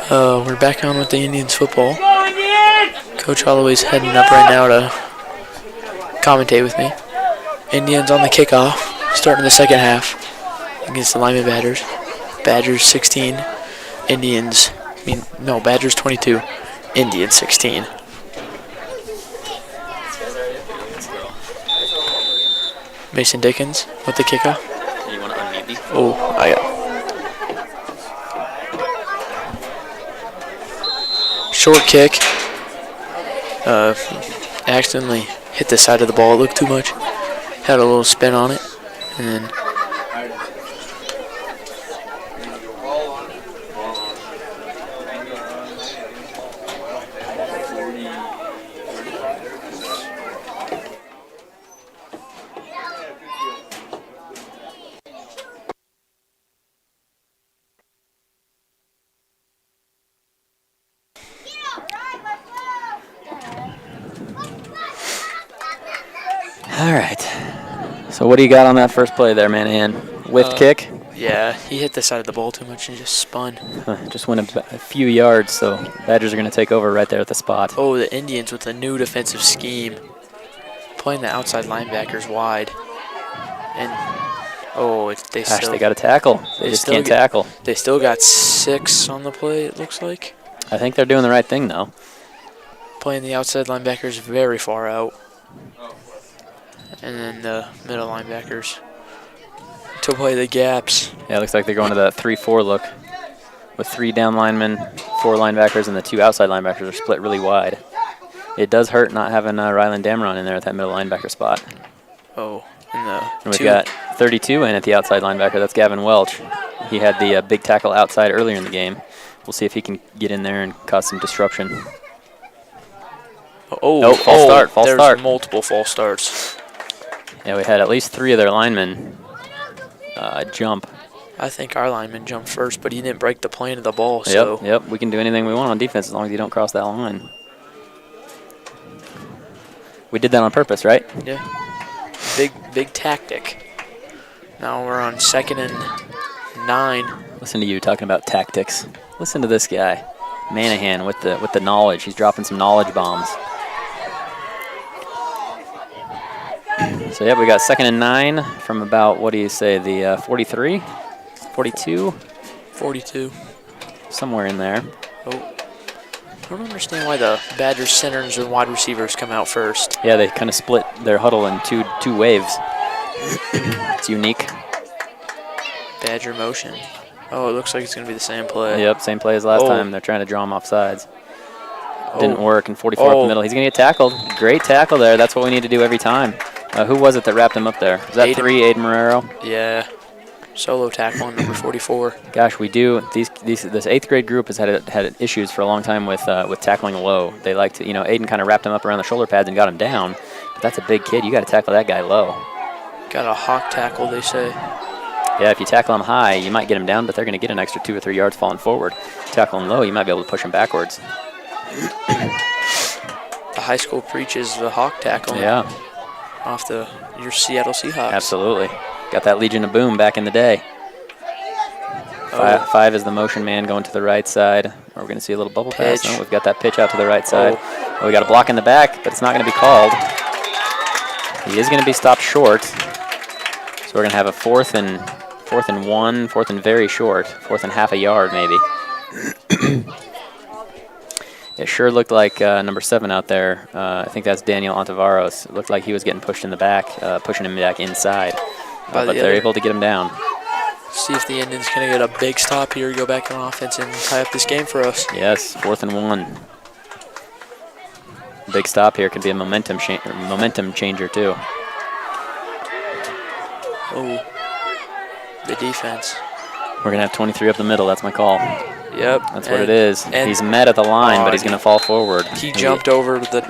We're back on with the Indians football. Coach Holloway's heading up right now to commentate with me. Indians on the kickoff, starting the second half against the Limon Badgers. Badgers 16, Badgers 22, Indians 16. Mason Dickens with the kickoff. You want to unmute me? Oh, I got short kick. Accidentally hit the side of the ball. It looked too much. Had a little spin on it, and then All right. So what do you got on that first play there, Manahan? Whiff kick? yeah, he hit the side of the ball too much and just spun. Just went a few yards, so Badgers are going to take over right there at the spot. Oh, the Indians with a new defensive scheme, playing the outside linebackers wide, and they got a tackle. They just can't tackle. They still got 6 on the play. It looks like. I think they're doing the right thing though. Playing the outside linebackers very far out, and then the middle linebackers to play the gaps. Yeah, it looks like they're going to that 3-4 look with 3 down linemen, 4 linebackers, and the 2 outside linebackers are split really wide. It does hurt not having Ryland Dameron in there at that middle linebacker spot. Oh, and we've got 32 in at the outside linebacker. That's Gavin Welch. He had the big tackle outside earlier in the game. We'll see if he can get in there and cause some disruption. False start. There's multiple false starts. Yeah, we had at least 3 of their linemen jump. I think our lineman jumped first, but he didn't break the plane of the ball. So Yep. We can do anything we want on defense as long as you don't cross that line. We did that on purpose, right? Yeah. Big tactic. Now we're on 2nd and 9. Listen to you talking about tactics. Listen to this guy, Manahan, with the knowledge. He's dropping some knowledge bombs. So yeah, we got 2nd and 9 from about, what do you say, the 43, 42, 42, somewhere in there. Oh, I don't understand why the Badgers centers and wide receivers come out first. Yeah, they kind of split their huddle in two waves. It's unique. Badger motion. Oh, it looks like it's going to be the same play. Yep, same play as last time. They're trying to draw him off sides. Didn't work, and 44 up the middle. He's going to get tackled. Great tackle there. That's what we need to do every time. Who was it that wrapped him up there? Was that Aiden Marrero? Yeah. Solo tackle on number 44. Gosh, we do. This 8th grade group has had issues for a long time with tackling low. They like to, Aiden kind of wrapped him up around the shoulder pads and got him down. But that's a big kid. You got to tackle that guy low. Got a hawk tackle, they say. Yeah, if you tackle him high, you might get him down, but they're going to get an extra 2 or 3 yards falling forward. Tackle him low, you might be able to push him backwards. The high school preaches the hawk tackle. Yeah. Off your Seattle Seahawks. Absolutely. Got that Legion of Boom back in the day. 5 is the motion man going to the right side. We're going to see a little bubble pass. No, we've got that pitch out to the right side. We got a block in the back, but it's not going to be called. He is going to be stopped short. So we're going to have a 4th and 1, 4th and very short, 4th and half a yard maybe. It sure looked like number 7 out there. I think that's Daniel Ontiveros. It looked like he was getting pushed in the back, pushing him back inside. But they're able to get him down. See if the Indians can get a big stop here, go back on offense, and tie up this game for us. Yes, 4th and 1. Big stop here could be a momentum changer too. Oh, the defense. We're going to have 23 up the middle. That's my call. Yep. That's what it is. He's met at the line, but he's going to fall forward. He jumped over the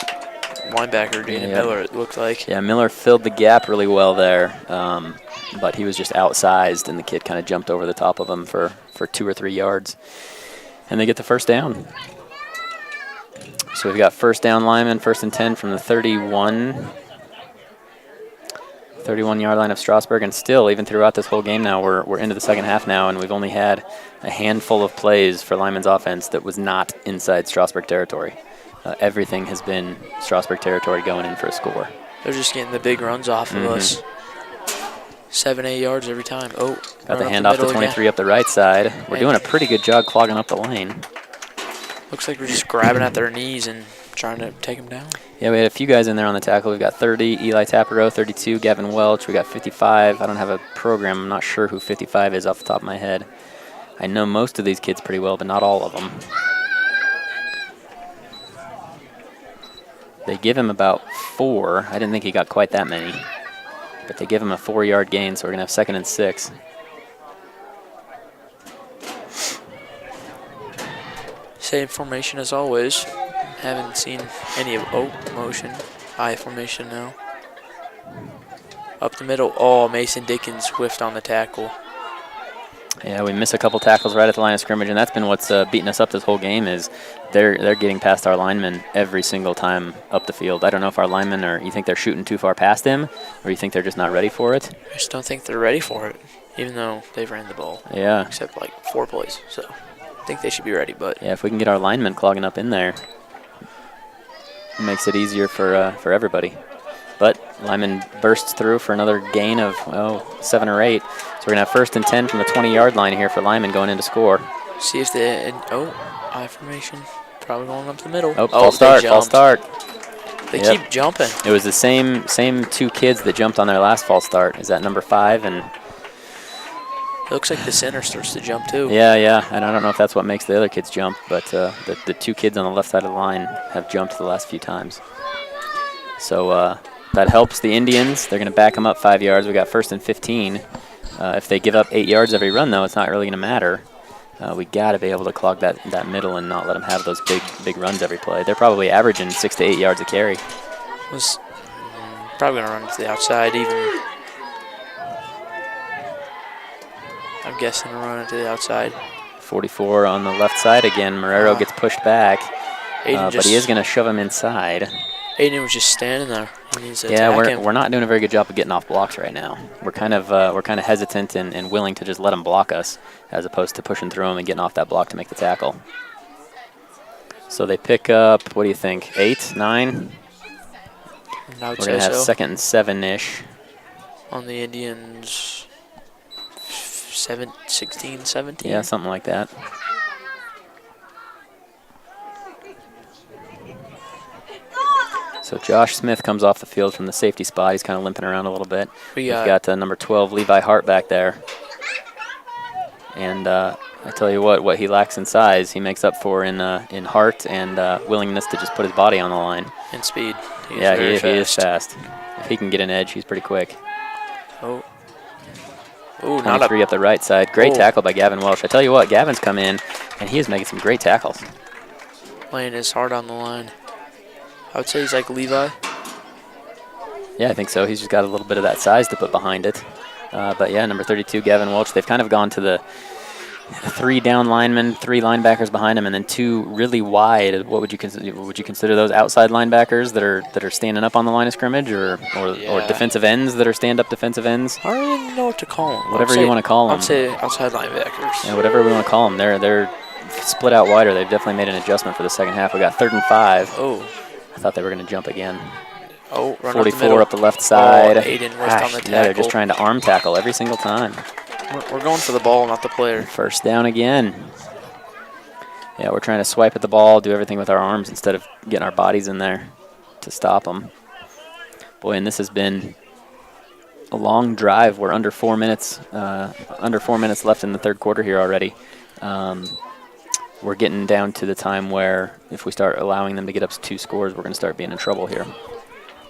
linebacker, Dana Miller, it looked like. Yeah, Miller filled the gap really well there, but he was just outsized, and the kid kind of jumped over the top of him for 2 or 3 yards. And they get the first down. So we've got first down lineman, 1st and 10 from the 31. 31-yard line of Strasburg, and still, even throughout this whole game now, we're into the second half now, and we've only had a handful of plays for Limon's offense that was not inside Strasburg territory. Everything has been Strasburg territory going in for a score. They're just getting the big runs off of us. 7, 8 yards every time. Oh, got the handoff to 23 up the right side. We're doing a pretty good job clogging up the lane. Looks like we're just grabbing at their knees and trying to take them down. Yeah, we had a few guys in there on the tackle. We've got 30, Eli Tapero, 32, Gavin Welch. We got 55. I don't have a program. I'm not sure who 55 is off the top of my head. I know most of these kids pretty well, but not all of them. They give him about 4. I didn't think he got quite that many. But they give him a 4-yard gain, so we're going to have 2nd and 6. Same formation as always. Haven't seen any of motion. I formation now. Up the middle. Oh, Mason Dickens whiffed on the tackle. Yeah, we miss a couple tackles right at the line of scrimmage, and that's been what's beating us up this whole game is they're getting past our linemen every single time up the field. I don't know if our linemen you think they're shooting too far past him, or you think they're just not ready for it. I just don't think they're ready for it, even though they've ran the ball. Yeah. Except like 4 plays, so I think they should be ready. But yeah, if we can get our linemen clogging up in there, it makes it easier for everybody. But Limon bursts through for another gain of 7 or 8. So we're gonna have 1st and 10 from the 20-yard line here for Limon going in to score. See if they I formation probably going up the middle. False start. They keep jumping. It was the same 2 kids that jumped on their last false start. Is that number 5? And it looks like the center starts to jump too. Yeah. And I don't know if that's what makes the other kids jump, but the 2 kids on the left side of the line have jumped the last few times. So that helps the Indians. They're going to back them up 5 yards. We got 1st and 15. If they give up 8 yards every run, though, it's not really going to matter. We got to be able to clog that middle and not let them have those big runs every play. They're probably averaging 6 to 8 yards a carry. Was probably going to run to the outside even. I'm guessing run to the outside. 44 on the left side again. Marrero gets pushed back, but he is going to shove him inside. Aiden was just standing there. We're not doing a very good job of getting off blocks right now. We're kind of hesitant and willing to just let them block us, as opposed to pushing through them and getting off that block to make the tackle. So they pick up. What do you think? 8, 9. We're gonna have 2nd and 7-ish. On the Indians, 16, 17. Yeah, something like that. So Josh Smith comes off the field from the safety spot. He's kind of limping around a little bit. We've got number 12, Levi Hart, back there. And I tell you what he lacks in size, he makes up for in heart and willingness to just put his body on the line. And speed. He is fast. If he can get an edge, he's pretty quick. Oh, 23 up the right side. Great tackle by Gavin Welch. I tell you what, Gavin's come in, and he is making some great tackles. Playing his heart on the line. I would say he's like Levi. Yeah, I think so. He's just got a little bit of that size to put behind it. But yeah, number 32, Gavin Welch. They've kind of gone to the 3 down linemen, 3 linebackers behind him, and then 2 really wide. What would you consider? Would you consider those outside linebackers that are standing up on the line of scrimmage, or defensive ends that are stand-up defensive ends? I don't even know what to call them. Whatever you want to call them. I'd say outside linebackers. Yeah, whatever we want to call them. They're split out wider. They've definitely made an adjustment for the second half. We got 3rd and 5. Oh. I thought they were going to jump again. Oh, run 44 up the left side. Aiden whiffed on the tackle. Yeah, they're just trying to arm tackle every single time. We're going for the ball, not the player. 1st down again. Yeah, we're trying to swipe at the ball, do everything with our arms instead of getting our bodies in there to stop them. Boy, and this has been a long drive. We're under 4 minutes left in the 3rd quarter here already. We're getting down to the time where if we start allowing them to get up to 2 scores, we're going to start being in trouble here.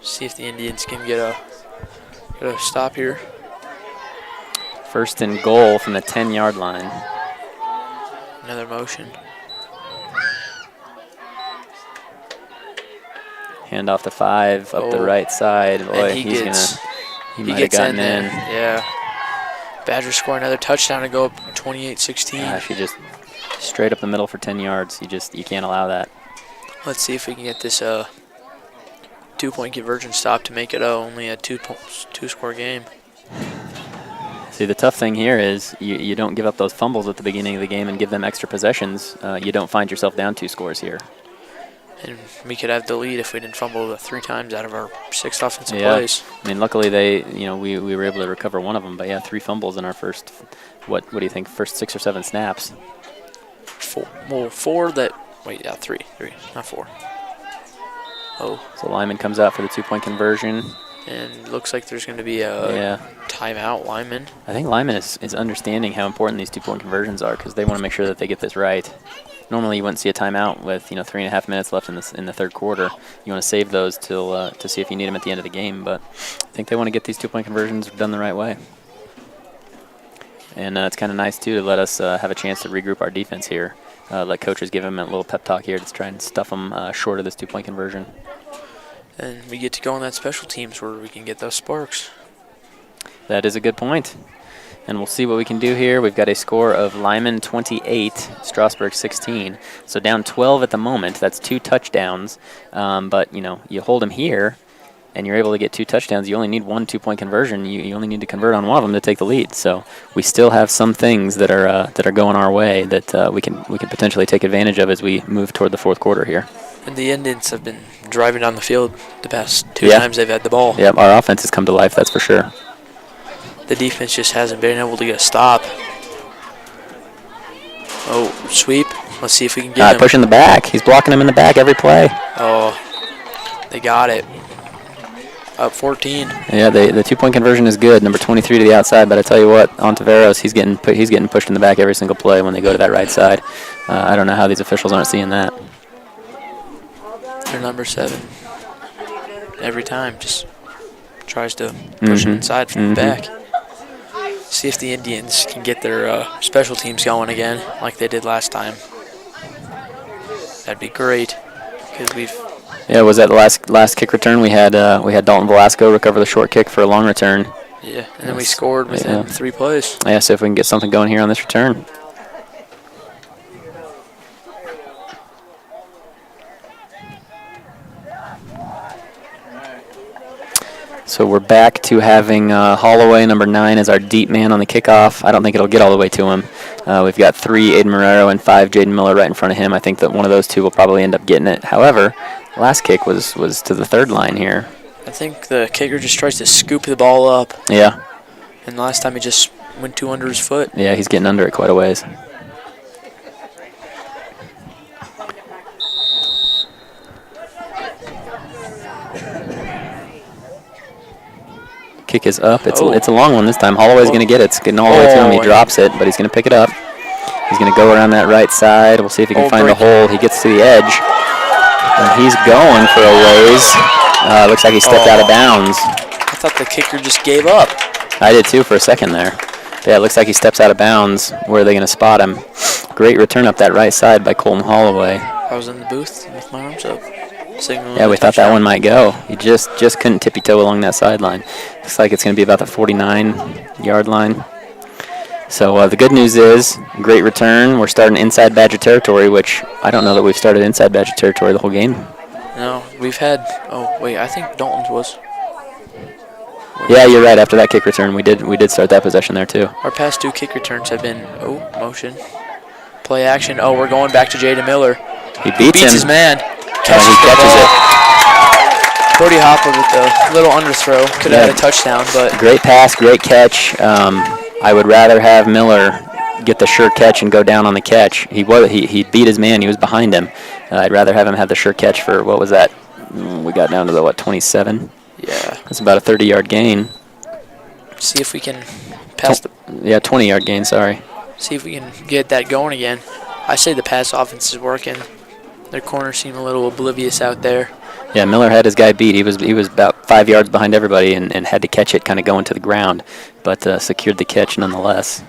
See if the Indians can get a stop here. 1st and goal from the 10-yard line. Another motion. Hand off to 5 up the right side. Boy, he might have gotten in. Yeah. Badgers score another touchdown and go up 28-16. Gosh, he just straight up the middle for 10 yards. You can't allow that. Let's see if we can get this 2-point conversion stop to make it only a two-score game. See, the tough thing here is you don't give up those fumbles at the beginning of the game and give them extra possessions. You don't find yourself down 2 scores here. And we could have the lead if we didn't fumble 3 times out of our 6 offensive plays. I mean, luckily we were able to recover one of them, but yeah, 3 fumbles in our first, what do you think, first 6 or 7 snaps? 4. Well, 4 that, wait, yeah, 3, not 4. Oh. So Limon comes out for the 2-point conversion. And looks like there's going to be a timeout, Limon. I think Limon is understanding how important these 2-point conversions are because they want to make sure that they get this right. Normally you wouldn't see a timeout with 3.5 minutes left in the third quarter. You want to save those till to see if you need them at the end of the game. But I think they want to get these 2-point conversions done the right way. And it's kind of nice too to let us have a chance to regroup our defense here. Let coaches give them a little pep talk here to try and stuff them short of this 2-point conversion. And we get to go on that special teams where we can get those sparks. That is a good point. And we'll see what we can do here. We've got a score of Limon 28, Strasburg 16. So down 12 at the moment. That's 2 touchdowns. But, you hold them here, and you're able to get 2 touchdowns. You only need 1 2-point conversion. You only need to convert on one of them to take the lead. So we still have some things that are going our way that we can potentially take advantage of as we move toward the fourth quarter here. And the Indians have been driving down the field the past 2 times they've had the ball. Yep, our offense has come to life, that's for sure. The defense just hasn't been able to get a stop. Oh, sweep. Let's see if we can get him. Pushing the back. He's blocking him in the back every play. Oh, they got it. Up 14. Yeah, the 2-point conversion is good. Number 23 to the outside, but I tell you what, Ontiveros, he's getting pushed in the back every single play when they go to that right side. I don't know how these officials aren't seeing that. They're number 7. Every time, just tries to push it inside from the back. See if the Indians can get their special teams going again, like they did last time. That'd be great, because we've. Yeah, was that the last kick return? We had Dalton Velasco recover the short kick for a long return. Yeah, and then we scored within 3 plays. Yeah, see if we can get something going here on this return. So we're back to having Holloway, number 9, as our deep man on the kickoff. I don't think it'll get all the way to him. We've got 3 Aiden Marrero and 5 Jaden Miller right in front of him. I think that one of those 2 will probably end up getting it. However, last kick was to the 3rd line here. I think the kicker just tries to scoop the ball up. Yeah. And last time he just went 2 under his foot. Yeah, he's getting under it quite a ways. Kick is up. It's a long one this time. Holloway's going to get it. It's getting all the way to him. He drops it, but he's going to pick it up. He's going to go around that right side. We'll see if he can find the hole. He gets to the edge. And he's going for a ways. Looks like he stepped out of bounds. I thought the kicker just gave up. I did too for a second there. Yeah, it looks like he steps out of bounds. Where are they going to spot him? Great return up that right side by Colton Holloway. I was in the booth with my arms up. Yeah, we thought that one might go. He just couldn't tippy-toe along that sideline. Looks like it's going to be about the 49-yard line. So the good news is, great return. We're starting inside Badger territory, which I don't know that we've started inside Badger territory the whole game. No, we've had, I think Dalton's was. Yeah, you're right. After that kick return, we did start that possession there too. Our past 2 kick returns have been, motion. Play action. We're going back to Jaden Miller. He beats him. His man. He catches it. Cody Hopper with the little underthrow. Could have had a touchdown, but. Great pass, great catch. I would rather have Miller get the sure catch and go down on the catch. He beat his man. He was behind him. I'd rather have him have the sure catch for, what was that? We got down to the, 27? Yeah. That's about a 30-yard gain. See if we can pass the. Yeah, 20-yard gain, sorry. See if we can get that going again. I say the pass offense is working. Their corners seem a little oblivious out there. Yeah, Miller had his guy beat. He was about 5 yards behind everybody and had to catch it kind of going to the ground, but secured the catch nonetheless.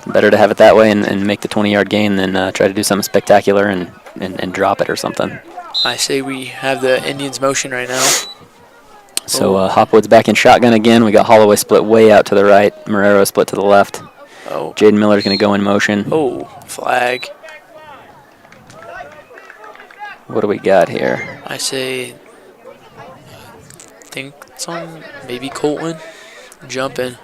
Better to have it that way and make the 20-yard gain than try to do something spectacular and drop it or something. I say we have the Indians motion right now. So Hopwood's back in shotgun again. We got Holloway split way out to the right. Marrero split to the left. Jaden Miller's going to go in motion. Flag. What do we got here? I say, think it's on maybe Colton jumping.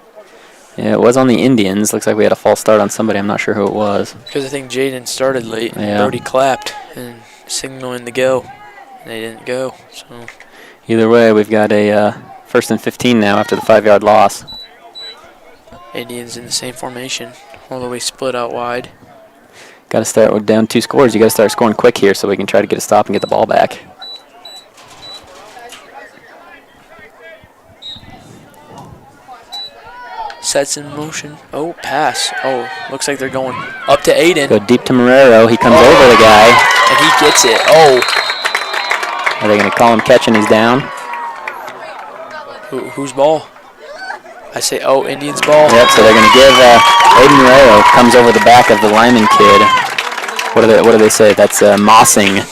Yeah, it was on the Indians. Looks like we had a false start on somebody. I'm not sure who it was. Because I think Jaden started late. Yeah. Brody clapped and signaling to go. And they didn't go. So Either way, we've got a 1st and 15 now after the 5-yard loss. Indians in the same formation, all the way split out wide. Got to start with down 2 scores. You got to start scoring quick here so we can try to get a stop and get the ball back. Sets in motion. Oh, pass. Oh, looks like they're going up to Aiden. Go deep to Marrero. He comes over the guy. And he gets it. Oh. Are they going to call him catch and he's down? Whose ball? I say, oh, Indians ball. Yep, so they're going to give Aiden Marrero comes over the back of the Limon kid. What do they say? That's mossing.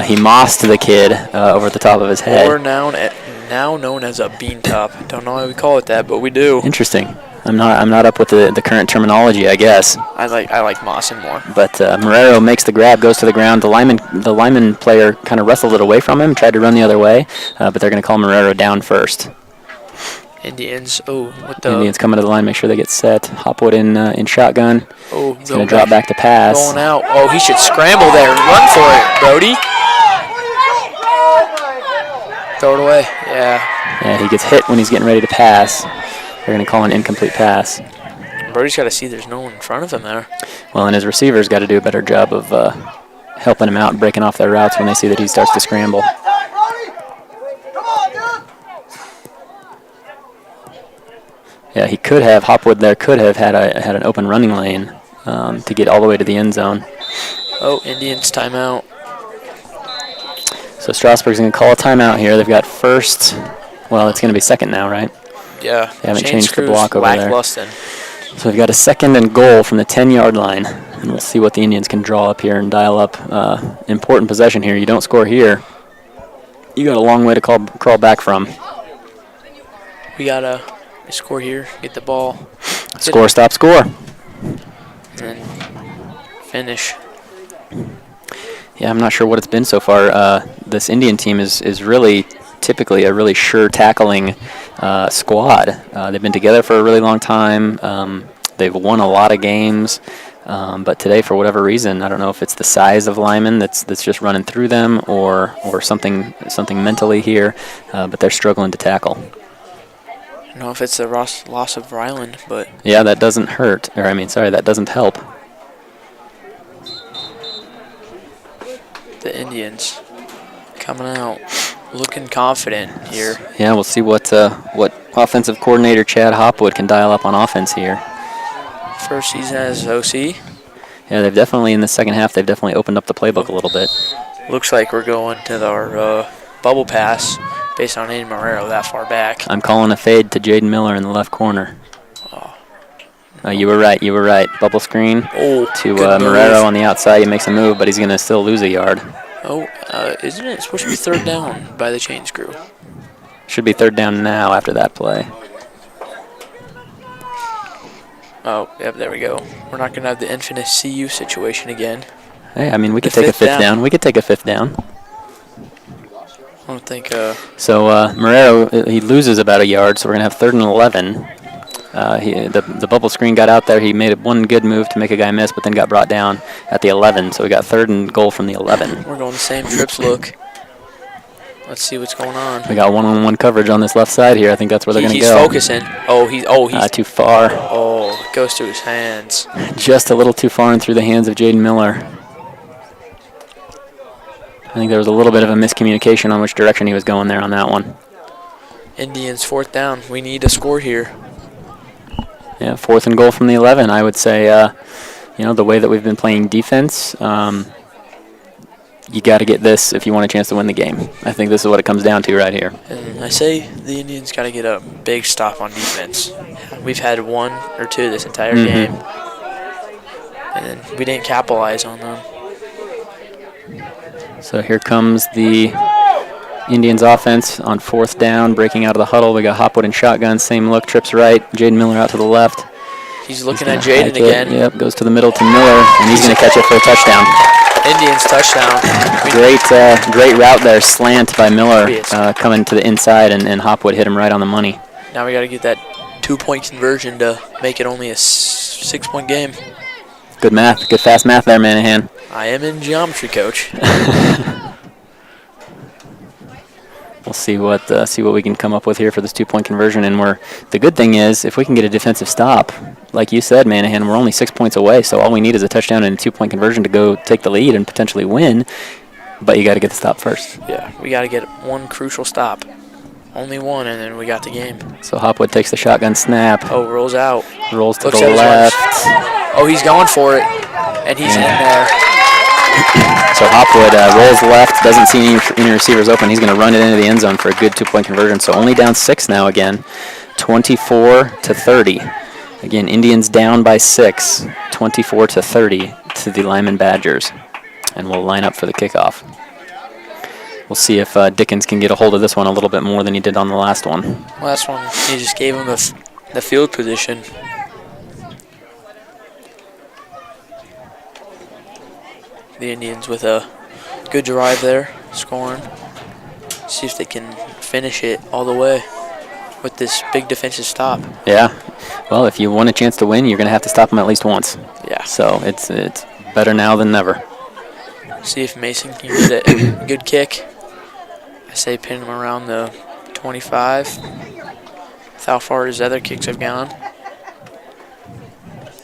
He mossed the kid over the top of his head. Or now known as a bean top. Don't know why we call it that, but we do. Interesting. I'm not up with the current terminology, I guess. I like mossing more. But Marrero makes the grab, goes to the ground. The Limon player kind of wrestled it away from him, tried to run the other way, but they're going to call Marrero down first. Indians. Oh, what the? Indians coming to the line, make sure they get set. Hopwood in shotgun. Oh, he's going to drop back to pass. Going out. Oh, he should scramble there. Run for it, Brody. Throw it away. Yeah. Yeah, he gets hit when he's getting ready to pass. They're going to call an incomplete pass. Brody's got to see there's no one in front of him there. Well, and his receivers got to do a better job of helping him out and breaking off their routes when they see that he starts to scramble. Yeah, Hopwood there could have had an open running lane to get all the way to the end zone. Oh, Indians timeout. So Strasburg's going to call a timeout here. They've got first, well, it's going to be second now, right? Yeah. They haven't changed the block over there. Lacklustre. So we've got a 2nd and goal from the 10-yard line. And we'll see what the Indians can draw up here and dial up. Important possession here. You don't score here, you got a long way to crawl back from. We got to score here, get the ball. Score, stop, score. And finish. Yeah, I'm not sure what it's been so far. This Indian team is really typically a really sure tackling squad. They've been together for a really long time. They've won a lot of games. But today, for whatever reason, I don't know if it's the size of Limon that's just running through them or something mentally here, but they're struggling to tackle. I don't know if it's the loss of Ryland, but... Yeah, that doesn't hurt. That doesn't help. The Indians coming out, looking confident here. Yeah, we'll see what offensive coordinator Chad Hopwood can dial up on offense here. First season as OC. Yeah, they've definitely, in the second half, they've definitely opened up the playbook a little bit. Looks like we're going to our bubble pass based on Aiden Marrero that far back. I'm calling a fade to Jaden Miller in the left corner. You were right. Bubble screen to Marrero on the outside. He makes a move, but he's going to still lose a yard. Oh, isn't it supposed to be 3rd down by the chain screw? Should be 3rd down now after that play. Oh, yep, there we go. We're not going to have the infamous CU situation again. Hey, we could take a 5th down. We could take a 5th down. I don't think... So Marrero, he loses about a yard, so we're going to have 3rd and 11. The bubble screen got out there. He made one good move to make a guy miss, but then got brought down at the 11. So we got 3rd and goal from the 11. We're going the same trips look. Let's see what's going on. We got one-on-one coverage on this left side here. I think that's where they're going to go. He's focusing. He's too far. Oh, it goes to his hands. Just a little too far and through the hands of Jaden Miller. I think there was a little bit of a miscommunication on which direction he was going there on that one. Indians 4th down. We need a score here. Yeah, 4th and goal from the 11. I would say, the way that we've been playing defense, you got to get this if you want a chance to win the game. I think this is what it comes down to right here. And I say the Indians got to get a big stop on defense. We've had 1 or 2 this entire game, and we didn't capitalize on them. So here comes the Indians offense on 4th down, breaking out of the huddle. We got Hopwood in shotgun, same look, trips right. Jaden Miller out to the left. He's looking at Jaden again. Yep, goes to the middle to Miller, and he's going to catch it for a touchdown. Indians touchdown. Great route there, slant by Miller, Yes. coming to the inside, and Hopwood hit him right on the money. Now we got to get that 2-point conversion to make it only a 6-point game. Good math, good fast math there, Manahan. I am in geometry, coach. We'll see what we can come up with here for this 2-point conversion, and the good thing is if we can get a defensive stop, like you said, Manahan, we're only 6 points away, so all we need is a touchdown and a 2-point conversion to go take the lead and potentially win. But you got to get the stop first. Yeah, we got to get one crucial stop. Only one, and then we got the game. So Hopwood takes the shotgun snap. Oh, rolls out. Rolls to Looks the at his left. Oh, he's going for it, and he's in there. So Hopwood rolls left, doesn't see any receivers open. He's going to run it into the end zone for a good 2-point conversion. So only down 6 now again, 24-30. Again, Indians down by 6, 24-30 to the Limon Badgers. And we'll line up for the kickoff. We'll see if Dickens can get a hold of this one a little bit more than he did on the last one. Last one, he just gave him the field position. The Indians with a good drive there, scoring. See if they can finish it all the way with this big defensive stop. Yeah. Well, if you want a chance to win, you're going to have to stop them at least once. Yeah. So it's better now than never. See if Mason can get a good kick. I say pin him around the 25. With how far his other kicks have gone.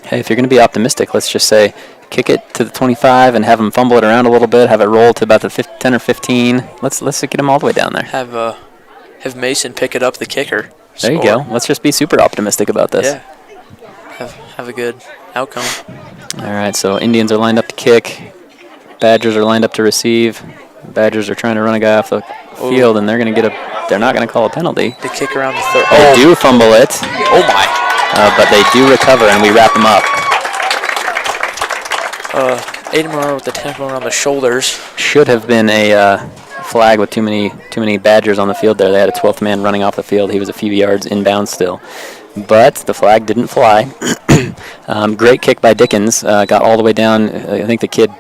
Hey, if you're going to be optimistic, let's just say kick it to the 25 and have him fumble it around a little bit, have it roll to about the 10 or 15. Let's get him all the way down there. Have Mason pick it up the kicker. There you go. Let's just be super optimistic about this. Yeah. Have a good outcome. All right, so Indians are lined up to kick. Badgers are lined up to receive. Badgers are trying to run a guy off the field, and they're going to they're not going to call a penalty. The kick around the third. They do fumble it. Oh, my. But they do recover, and we wrap them up. Aiden Moreau with the tackle around the shoulders. Should have been a flag with too many Badgers on the field there. They had a 12th man running off the field. He was a few yards inbound still. But the flag didn't fly. Great kick by Dickens. Got all the way down. I think the kid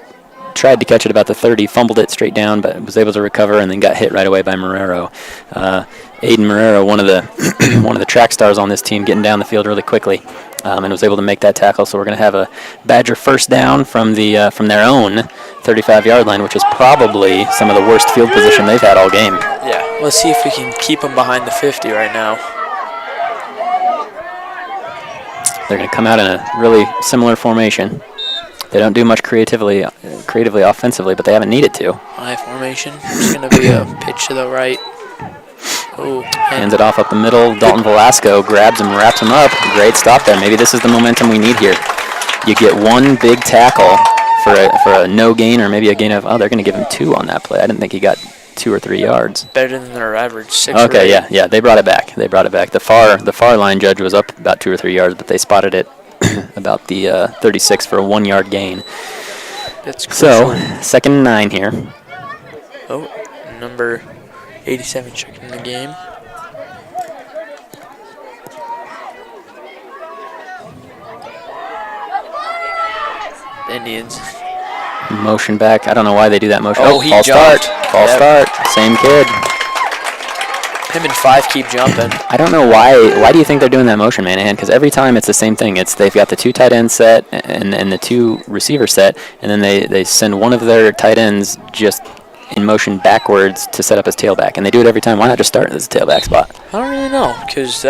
tried to catch it about the 30, fumbled it straight down, but was able to recover and then got hit right away by Marrero. Aiden Marrero, one of the track stars on this team, getting down the field really quickly, and was able to make that tackle. So we're going to have a Badger first down from their own 35-yard line, which is probably some of the worst field position they've had all game. Yeah, let's see if we can keep them behind the 50 right now. They're going to come out in a really similar formation. They don't do much creatively offensively, but they haven't needed to. High formation. It's going to be a pitch to the right. Oh, hands it off up the middle. Dalton Velasco grabs him, wraps him up. Great stop there. Maybe this is the momentum we need here. You get one big tackle for a no gain, or maybe a gain of, they're going to give him 2 on that play. I didn't think he got 2 or 3 yards. Better than their average 6. Okay, yeah, they brought it back. The far line judge was up about 2 or 3 yards, but they spotted it about the 36 for a 1-yard gain. That's crucial. So 2nd and 9 here. Oh, number 87 checking the game. The Indians. Motion back. I don't know why they do that motion. Oh, he false jumped. start. False start. Same kid. Him and 5 keep jumping. I don't know why. Why do you think they're doing that motion, Manahan? Because every time it's the same thing. They've got the 2 tight end set and the 2 receiver set, and then they send one of their tight ends just in motion backwards to set up his tailback, and they do it every time. Why not just start as a tailback spot? I don't really know, because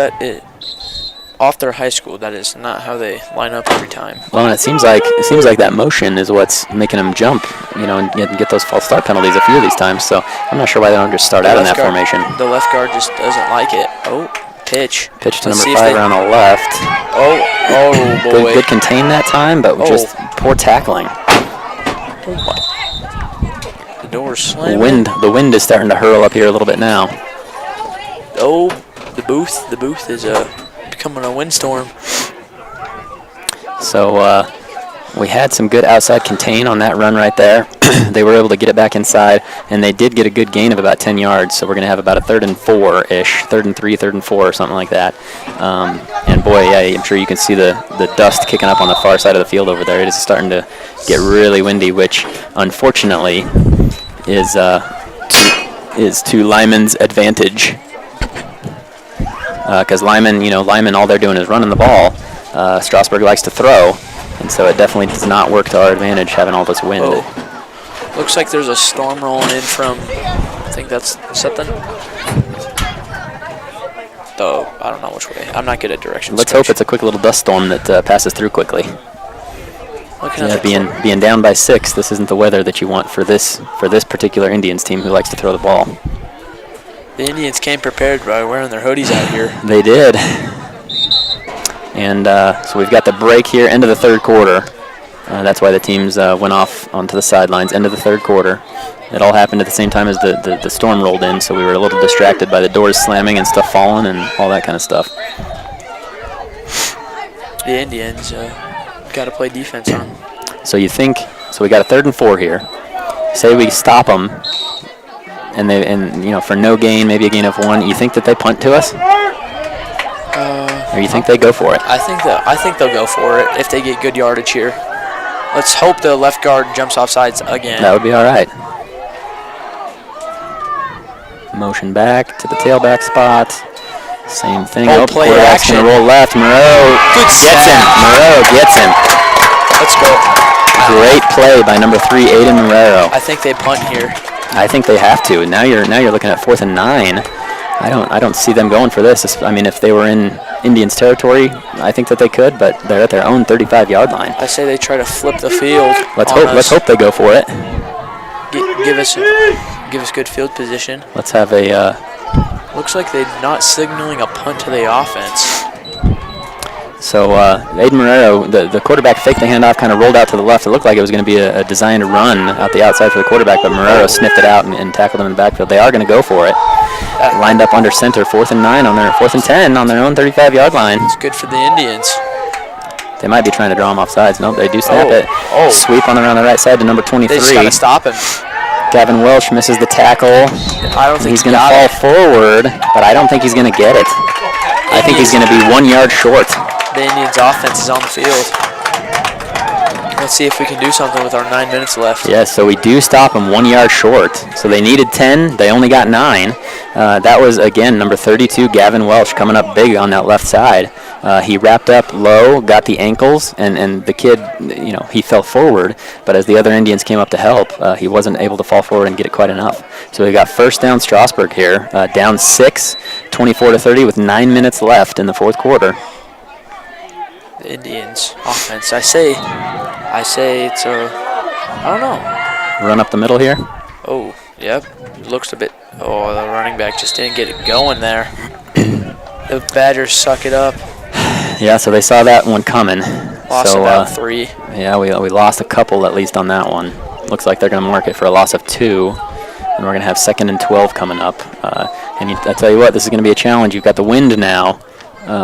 off their high school, that is not how they line up every time. Well, and it seems like that motion is what's making them jump, and get those false start penalties a few of these times. So I'm not sure why they don't just start out in that formation. The left guard just doesn't like it. Oh, pitch. Pitch to number 5 around the left. Oh boy. Good contain that time, but just poor tackling. Oh my. The door's slamming. The wind is starting to hurl up here a little bit now. Oh, the booth is becoming a windstorm. So we had some good outside contain on that run right there. they were able to get it back inside, and they did get a good gain of about 10 yards. So we're going to have about a 3rd and 4-ish, 3rd and 3, 3rd and 4, or something like that. And boy, yeah, I'm sure you can see the dust kicking up on the far side of the field over there. It is starting to get really windy, which unfortunately is to Limon's advantage. Because Limon, all they're doing is running the ball. Strasburg likes to throw, and so it definitely does not work to our advantage having all this wind. Oh. Looks like there's a storm rolling in from, I think that's something. Though, I don't know which way. I'm not good at directions. Let's hope it's a quick little dust storm that passes through quickly. Being down by 6, this isn't the weather that you want for this particular Indians team who likes to throw the ball. The Indians came prepared by wearing their hoodies out here. They did. And so we've got the break here, end of the 3rd quarter. That's why the teams went off onto the sidelines, end of the 3rd quarter. It all happened at the same time as the storm rolled in, so we were a little distracted by the doors slamming and stuff falling and all that kind of stuff. The Indians got to play defense on. So we got a 3rd and 4 here. Say we stop them, and for no gain, maybe a gain of 1. You think that they punt to us? Or you think they go for it? I think they'll go for it if they get good yardage here. Let's hope the left guard jumps off sides again. That would be all right. Motion back to the tailback spot. Same thing. Play action. Gonna roll left. Moreau gets him. Moreau gets him. Let's go. Great play by number 3, Aiden Moreau. I think they punt here. I think they have to. Now you're looking at 4th and 9. I don't see them going for this. I mean, if they were in Indians territory, I think that they could, but they're at their own 35-yard line. I say they try to flip the field. Let's hope they go for it. Give us good field position. Let's have a. Looks like they're not signaling a punt to the offense. So Aiden Moreau, the quarterback faked the handoff, kind of rolled out to the left. It looked like it was going to be a designed run out the outside for the quarterback, but Moreau sniffed it out and tackled him in the backfield. They are going to go for it. Lined up under center, 4th and 9 on their 4th and 10 on their own 35-yard line. It's good for the Indians. They might be trying to draw him off sides. Nope, they do snap it. Sweep on around the right side to number 23. They just got to stop him. Gavin Welsh misses the tackle. I don't think he's going to fall forward, but I don't think he's going to get it. I think he's going to be 1 yard short. The Indians' offense is on the field. Let's see if we can do something with our 9 minutes left. Yes, so we do stop them 1 yard short. So they needed 10. They only got 9. That was, again, number 32, Gavin Welsh, coming up big on that left side. He wrapped up low, got the ankles, and the kid, he fell forward. But as the other Indians came up to help, he wasn't able to fall forward and get it quite enough. So we got first down Strasburg here, down 6, 24-30 with 9 minutes left in the 4th quarter. The Indians' offense. I say it's I don't know. Run up the middle here. Oh, yep. Looks a bit. Oh, the running back just didn't get it going there. The Badgers suck it up. Yeah, so they saw that one coming. Lost about 3. Yeah, we lost a couple at least on that one. Looks like they're going to mark it for a loss of 2. And we're going to have 2nd and 12 coming up. I tell you what, this is going to be a challenge. You've got the wind now.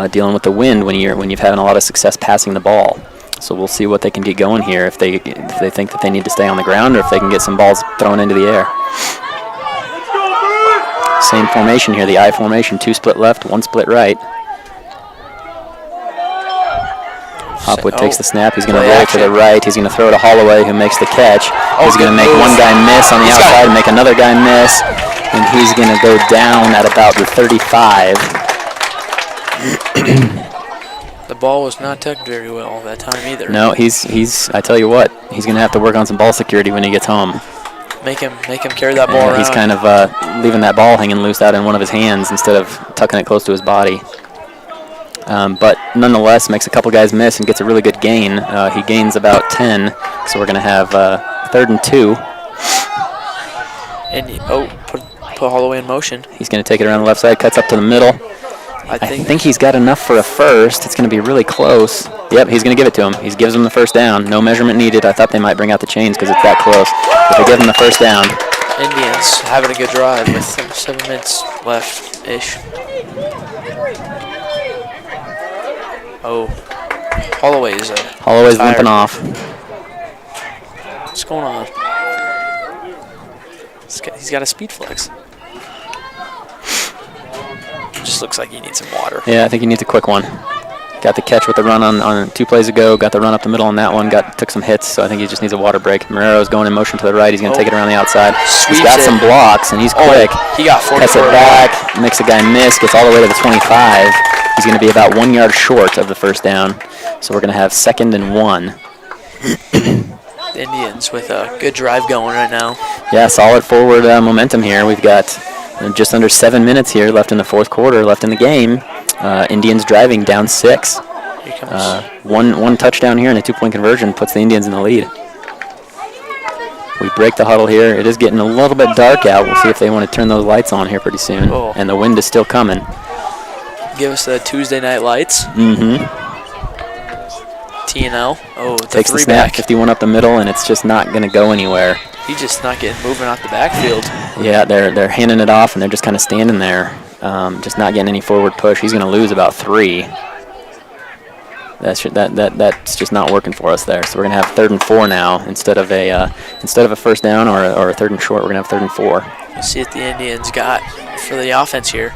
Dealing with the wind when you've had a lot of success passing the ball. So we'll see what they can get going here if they think that they need to stay on the ground or if they can get some balls thrown into the air. Same formation here, the I formation, 2 split left, 1 split right. Hopwood takes the snap. He's going to roll to the right. He's going to throw to Holloway, who makes the catch. He's going to make one guy miss on the outside and make another guy miss. And he's going to go down at about the 35. The ball was not tucked very well that time either. No, he's. I tell you what, he's going to have to work on some ball security when he gets home. Make him carry that ball around. He's kind of leaving that ball hanging loose out in one of his hands instead of tucking it close to his body. But nonetheless, makes a couple guys miss and gets a really good gain. He gains about 10, so we're going to have 3rd and 2. And put Holloway in motion. He's going to take it around the left side, cuts up to the middle. I think he's got enough for a first. It's going to be really close. Yep, he's going to give it to him. He gives him the first down. No measurement needed. I thought they might bring out the chains because it's that close. But they give him the first down. Indians having a good drive with 7 minutes left-ish. Oh, Holloway's limping off. What's going on? He's got a speed flex. Just looks like he needs some water. Yeah, I think he needs a quick one. Got the catch with the run on 2 plays ago. Got the run up the middle on that one. Took some hits, so I think he just needs a water break. Morero's going in motion to the right. He's going to take it around the outside. He's got some blocks, and he's quick. He got 44. Cuts it back, makes a guy miss, gets all the way to the 25. He's going to be about 1 yard short of the first down. So we're going to have 2nd and 1. The Indians with a good drive going right now. Yeah, solid forward momentum here. We've got just under 7 minutes here left in the 4th quarter, left in the game. Indians driving down 6. Here comes One touchdown here and a 2-point conversion puts the Indians in the lead. We break the huddle here. It is getting a little bit dark out. We'll see if they want to turn those lights on here pretty soon. Oh. And the wind is still coming. give us the Tuesday night lights. Mm-hmm. T&L. Oh, the Takes the three snap, back. 51 up the middle, and it's just not going to go anywhere. He's just not getting moving off the backfield. Yeah, they're handing it off, and they're just kind of standing there, just not getting any forward push. He's going to lose about 3. That's just not working for us there. So we're going to have 3rd and 4 now instead of a first down or a 3rd and short. We're going to have 3rd and 4. Let's see what the Indians got for the offense here.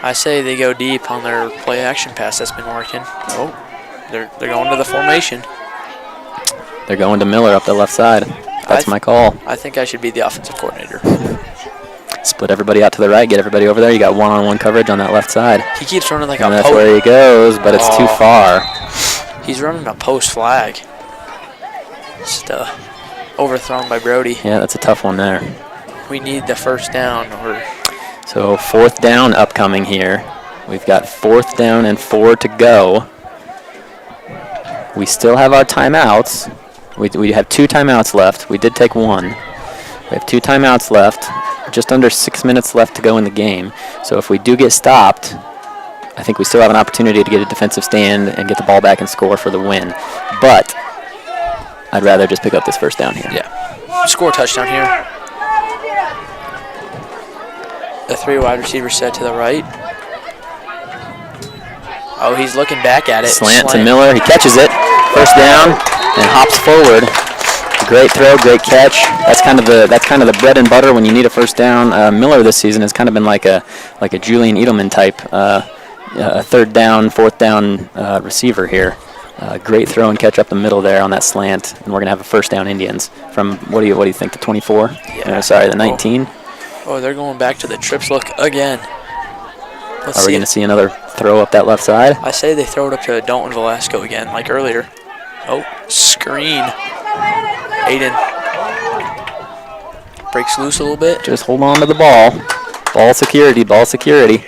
I say they go deep on their play action pass that's been working. Oh, they're going to the formation. They're going to Miller up the left side. That's my call. I think I should be the offensive coordinator. Split everybody out to the right, get everybody over there. You got one-on-one coverage on that left side. He keeps running like And a that's post. where he goes, but it's too far. He's running a post flag. Just overthrown by Brody. Yeah, that's a tough one there. We need the first down. So 4th down upcoming here. We've got 4th down and 4 to go. We still have our timeouts. We have 2 timeouts left. We did take 1. We have 2 timeouts left. Just under 6 minutes left to go in the game. So if we do get stopped, I think we still have an opportunity to get a defensive stand and get the ball back and score for the win. But I'd rather just pick up this first down here. Yeah. Score a touchdown here. The 3 wide receivers set to the right. Oh, he's looking back at it. Slant to Miller. He catches it. First down and hops forward. Great throw, great catch. That's kind of the bread and butter when you need a first down. Miller this season has kind of been like a Julian Edelman type, a 3rd down, 4th down receiver here. Great throw and catch up the middle there on that slant, and we're gonna have a first down Indians from what do you think, the 24? Yeah. Sorry, the 19. Oh, they're going back to the trips look again. Are we gonna see another throw up that left side? I say they throw it up to Dalton Velasco again, like earlier. Oh, screen. Aiden breaks loose a little bit. Just hold on to the ball. Ball security, ball security.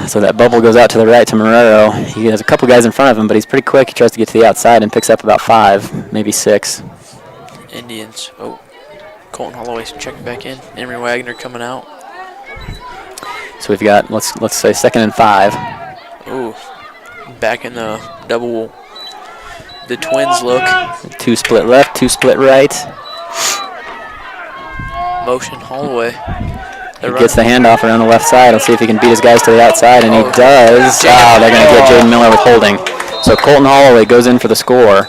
So that bubble goes out to the right to Marrero. He has a couple guys in front of him, but he's pretty quick. He tries to get to the outside and picks up about 5, maybe 6. Indians. Oh, Colton Holloway checking back in. Emery Wagner coming out. So we've got, let's say 2nd and 5. Ooh, back in the double. The Twins look. 2 split left, 2 split right. Motion Holloway. He gets the handoff around the left side. Let's see if he can beat his guys to the outside, and he does. They're going to get Jaden Miller with holding. So Colton Holloway goes in for the score.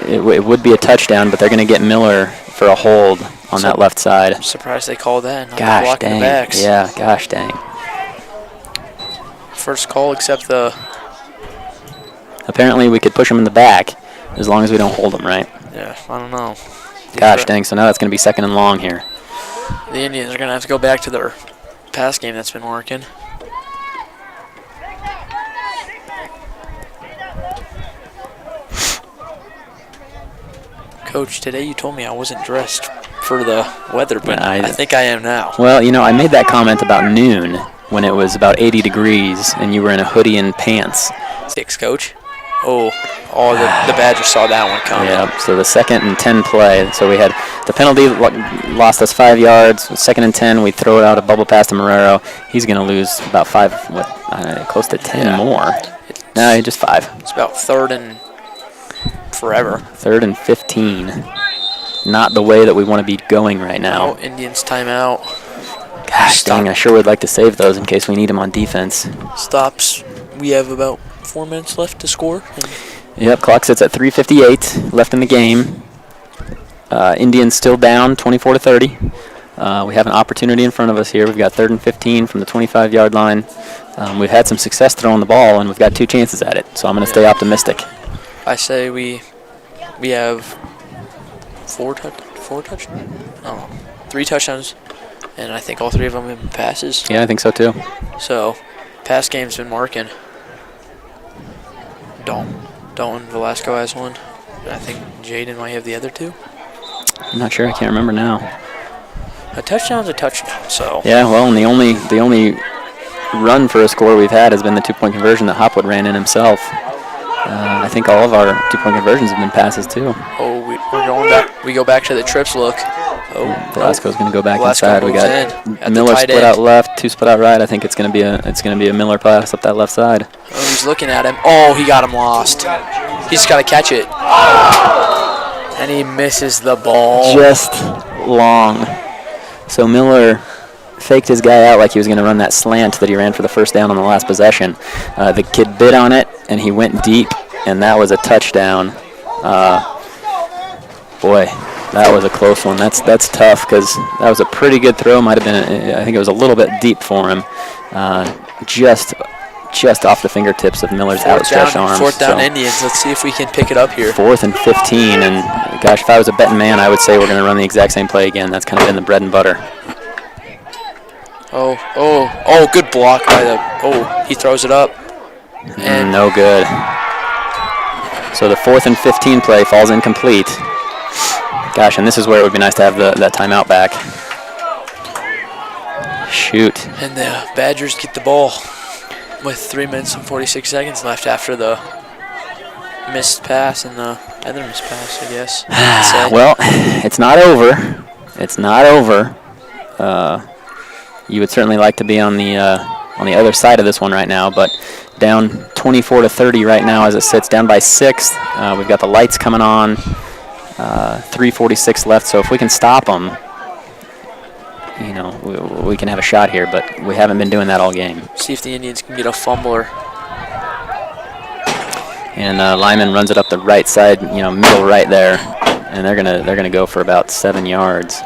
It would be a touchdown, but they're going to get Miller for a hold on that left side. I'm surprised they called that. Not Gosh blocking dang. the backs. Yeah, gosh dang. First call except the. Apparently we could push him in the back as long as we don't hold him, right? Yeah, I don't know. Gosh dang, so now that's going to be 2nd and long here. The Indians are going to have to go back to their pass game that's been working. Coach, today you told me I wasn't dressed for the weather, but I think I am now. Well, I made that comment about noon when it was about 80 degrees and you were in a hoodie and pants. 6, Coach. Oh, the Badgers saw that one coming. Yeah, so the 2nd and 10 play. So we had the penalty lost us 5 yards. 2nd and 10, we throw it out a bubble pass to Marrero. He's going to lose about 5, close to 10 more. No, just 5. It's about 3rd and forever. 3rd and 15. Not the way that we want to be going right now. Oh, Indians timeout. Gosh dang, I sure would like to save those in case we need them on defense. Stops. We have about 4 minutes left to score. Yep, clock sits at 3:58 left in the game. Indians still down 24-30. We have an opportunity in front of us here. We've got 3rd and 15 from the 25-yard line. We've had some success throwing the ball, and we've got 2 chances at it. So I'm going to stay optimistic. I say we have 3 touchdowns, and I think all 3 of them have been passes. Yeah, I think so too. So, pass game's been marking. Dalton Velasco has 1. I think Jaden might have the other 2. I'm not sure. I can't remember now. A touchdown's a touchdown, so. Yeah, well, and the only run for a score we've had has been the 2-point conversion that Hopwood ran in himself. I think all of our 2-point conversions have been passes too. Oh, we're going back. We go back to the trips look. Oh, Velasco's going to go back Velasco inside. We got Miller split out left, 2 split out right. I think it's going to be a Miller pass up that left side. Oh, he's looking at him. Oh, he got him lost. He's just got to catch it. And he misses the ball. Just long. So Miller faked his guy out like he was going to run that slant that he ran for the first down on the last possession. The kid bit on it, and he went deep, and that was a touchdown. Boy, that was a close one. That's tough because that was a pretty good throw. Might have been, I think it was a little bit deep for him. Just off the fingertips of Miller's outstretched arms. 4th down Indians. Let's see if we can pick it up here. 4th and 15, and gosh, if I was a betting man, I would say we're going to run the exact same play again. That's kind of been the bread and butter. Oh, good block by the, he throws it up. And no good. So the 4th and 15 play falls incomplete. Gosh, and this is where it would be nice to have that timeout back. Shoot. And the Badgers get the ball with 3 minutes and 46 seconds left after the missed pass and the other missed pass, I guess. Well, it's not over. It's not over. You would certainly like to be on the other side of this one right now, but down 24-30 right now as it sits, down by 6. We've got the lights coming on. 3:46 left, so if we can stop them, we can have a shot here, but we haven't been doing that all game. See if the Indians can get a fumbler. And Limon runs it up the right side, middle right there, and they're gonna go for about 7 yards.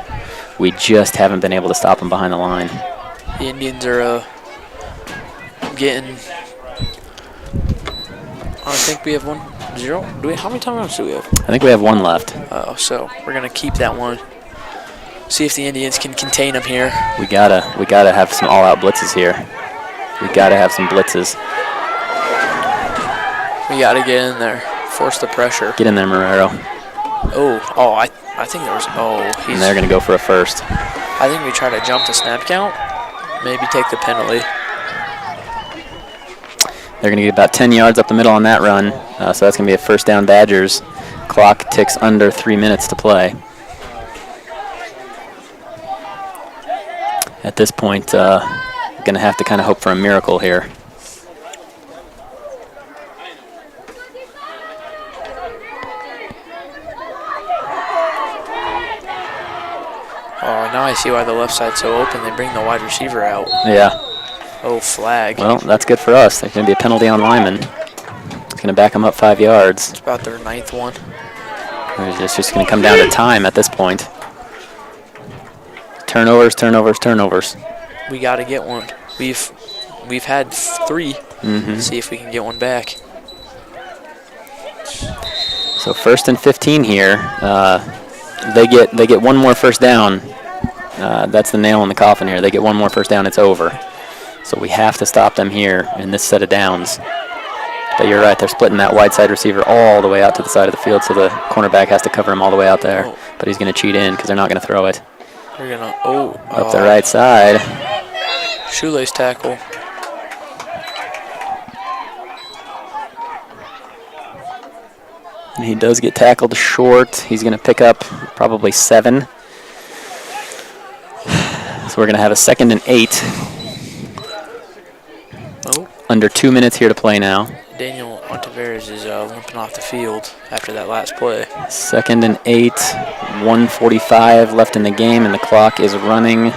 We just haven't been able to stop them behind the line. The Indians are getting. I think we have 1-0. How many timeouts do we have? I think we have 1 left. So we're gonna keep that one. See if the Indians can contain them here. We gotta have some all-out blitzes here. We gotta have some blitzes. We gotta get in there, force the pressure. Get in there, Marrero. I think there was. And they're gonna go for a first. I think we try to jump the snap count, maybe take the penalty. They're gonna get about 10 yards up the middle on that run, so that's gonna be a first down Badgers. Clock ticks under 3 minutes to play. At this point, gonna have to kind of hope for a miracle here. Oh, now I see why the left side's so open. They bring the wide receiver out. Yeah. Oh, flag. Well, that's good for us. There's going to be a penalty on Limon. It's going to back them up 5 yards. It's about their 9th one. It's just going to come down to time at this point. Turnovers. We got to get one. We've had 3. Mm-hmm. See if we can get one back. So 1st and 15 here. They get one more first down. That's the nail in the coffin here. They get one more first down, it's over. So we have to stop them here in this set of downs. But you're right, they're splitting that wide side receiver all the way out to the side of the field, so the cornerback has to cover him all the way out there. But he's going to cheat in because they're not going to throw it. We're going to, up the right side. Shoelace tackle. And he does get tackled short. He's going to pick up probably 7. So we're going to have a 2nd and 8. Under 2 minutes here to play now. Daniel Ontiveros is limping off the field after that last play. 2nd and 8. 1:45 left in the game, and the clock is running.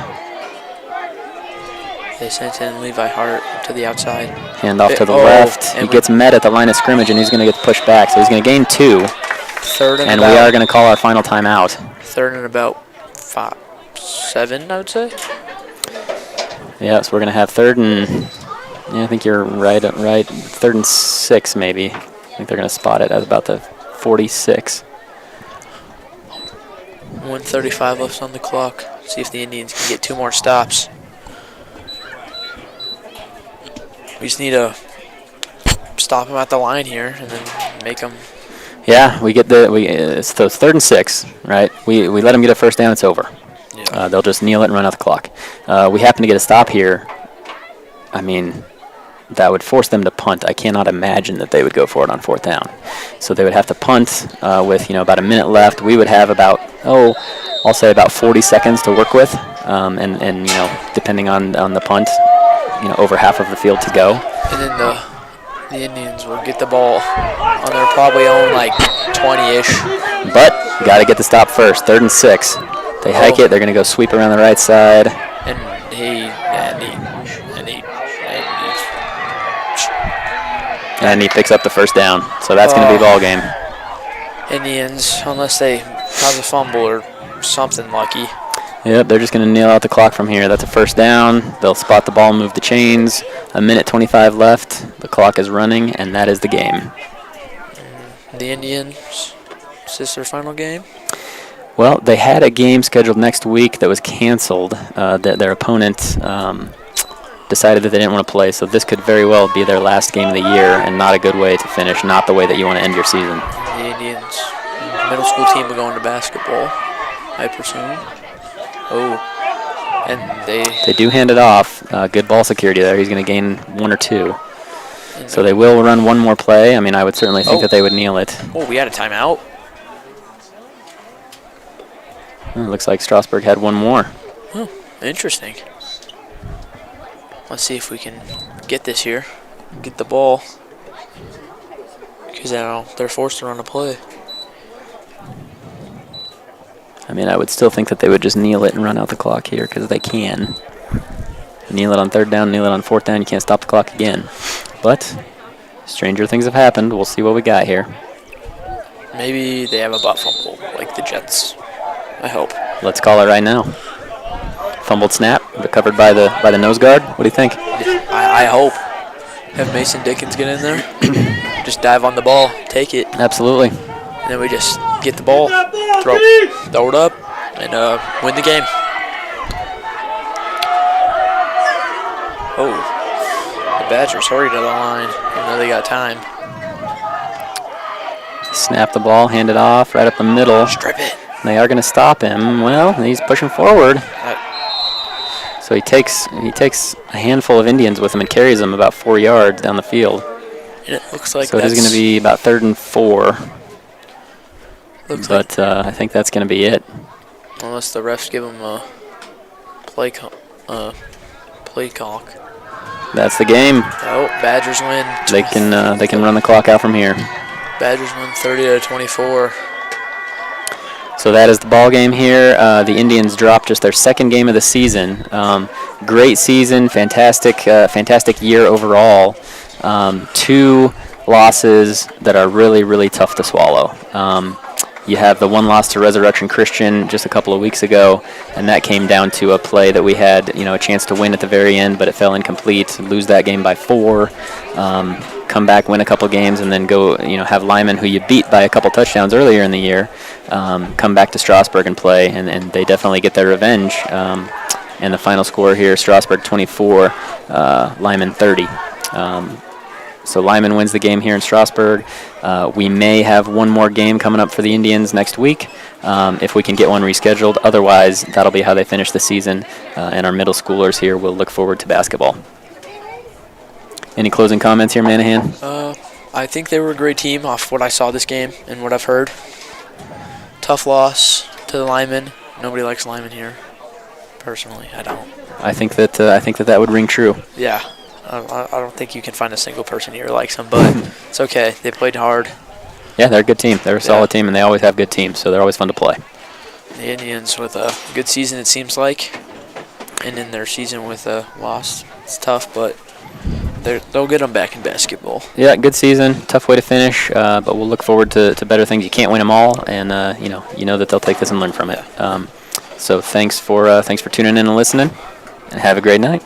They sent in Levi Hart to the outside. Hand off to the left. He gets met at the line of scrimmage, and he's going to get pushed back. So he's going to gain 2. Third and we are going to call our final timeout. Third and about 7, I would say. Yeah, so we're going to have third and, I think you're right, 3rd and 6 maybe. I think they're going to spot it at about the 46. 1:35 left on the clock. See if the Indians can get 2 more stops. We just need to stop them at the line here and then make them. Yeah, it's 3rd and 6, right? We let them get a first down, it's over. Yeah. They'll just kneel it and run out the clock. We happen to get a stop here. I mean, that would force them to punt. I cannot imagine that they would go for it on 4th down. So they would have to punt with about a minute left. We would have about, I'll say about 40 seconds to work with, and depending on the punt, over half of the field to go. And then the Indians will get the ball on their probably own 20-ish. But you got to get the stop first. 3rd and 6. They hike it. They're going to go sweep around the right side. And he picks up the first down. So that's going to be ball game. Indians, unless they have a fumble or something lucky. Yep, they're just going to kneel out the clock from here. That's a first down. They'll spot the ball, move the chains. 1:25 left. The clock is running, and that is the game. The Indians, is this their final game? Well, they had a game scheduled next week that was canceled. Their opponent decided that they didn't want to play, so this could very well be their last game of the year and not a good way to finish, not the way that you want to end your season. The Indians, middle school team, will go into basketball, I presume. And they do hand it off. Good ball security there. He's going to gain 1 or 2. So they will run one more play. I mean, I would certainly think that they would kneel it. We had a timeout. It looks like Strasburg had one more. Oh, interesting. Let's see if we can get this here. Get the ball. Because they're forced to run a play. I mean, I would still think that they would just kneel it and run out the clock here because they can. Kneel it on 3rd down, kneel it on 4th down. You can't stop the clock again. But stranger things have happened. We'll see what we got here. Maybe they have a butt fumble like the Jets. I hope. Let's call it right now. Fumbled snap, recovered by the nose guard. What do you think? I hope. Have Mason Dickens get in there. Just dive on the ball, take it. Absolutely. And then we just get the ball, throw it up, and win the game. The Badgers hurry to the line, even though they got time. Snap the ball, hand it off, right up the middle. Strip it. They are going to stop him. Well, he's pushing forward. So he takes a handful of Indians with him and carries them about 4 yards down the field. And it looks like so it is going to be about 3rd and 4. But I think that's going to be it. Unless the refs give him a play clock. That's the game. Badgers win. They can run the clock out from here. Badgers win 30-24. So that is the ball game here. The Indians dropped just their 2nd game of the season. Great season, fantastic year overall. 2 losses that are really, really tough to swallow. You have the one loss to Resurrection Christian just a couple of weeks ago, and that came down to a play that we had, a chance to win at the very end, but it fell incomplete. Lose that game by 4. Come back, win a couple games, and then go, have Limon, who you beat by a couple touchdowns earlier in the year, come back to Strasburg and play, and they definitely get their revenge. And the final score here, Strasburg 24, Limon 30. So Limon wins the game here in Strasburg. We may have one more game coming up for the Indians next week if we can get one rescheduled. Otherwise, that'll be how they finish the season, and our middle schoolers here will look forward to basketball. Any closing comments here, Manahan? I think they were a great team off what I saw this game and what I've heard. Tough loss to the Limon. Nobody likes Limon here. Personally, I don't. I think that would ring true. Yeah. I don't think you can find a single person here who likes them, but it's okay. They played hard. Yeah, they're a good team. They're a solid team, and they always have good teams, so they're always fun to play. The Indians with a good season, it seems like, and in their season with a loss. It's tough, but they'll get them back in basketball. Yeah, good season. Tough way to finish, but we'll look forward to better things. You can't win them all, and you know that they'll take this and learn from it. So thanks for tuning in and listening, and have a great night.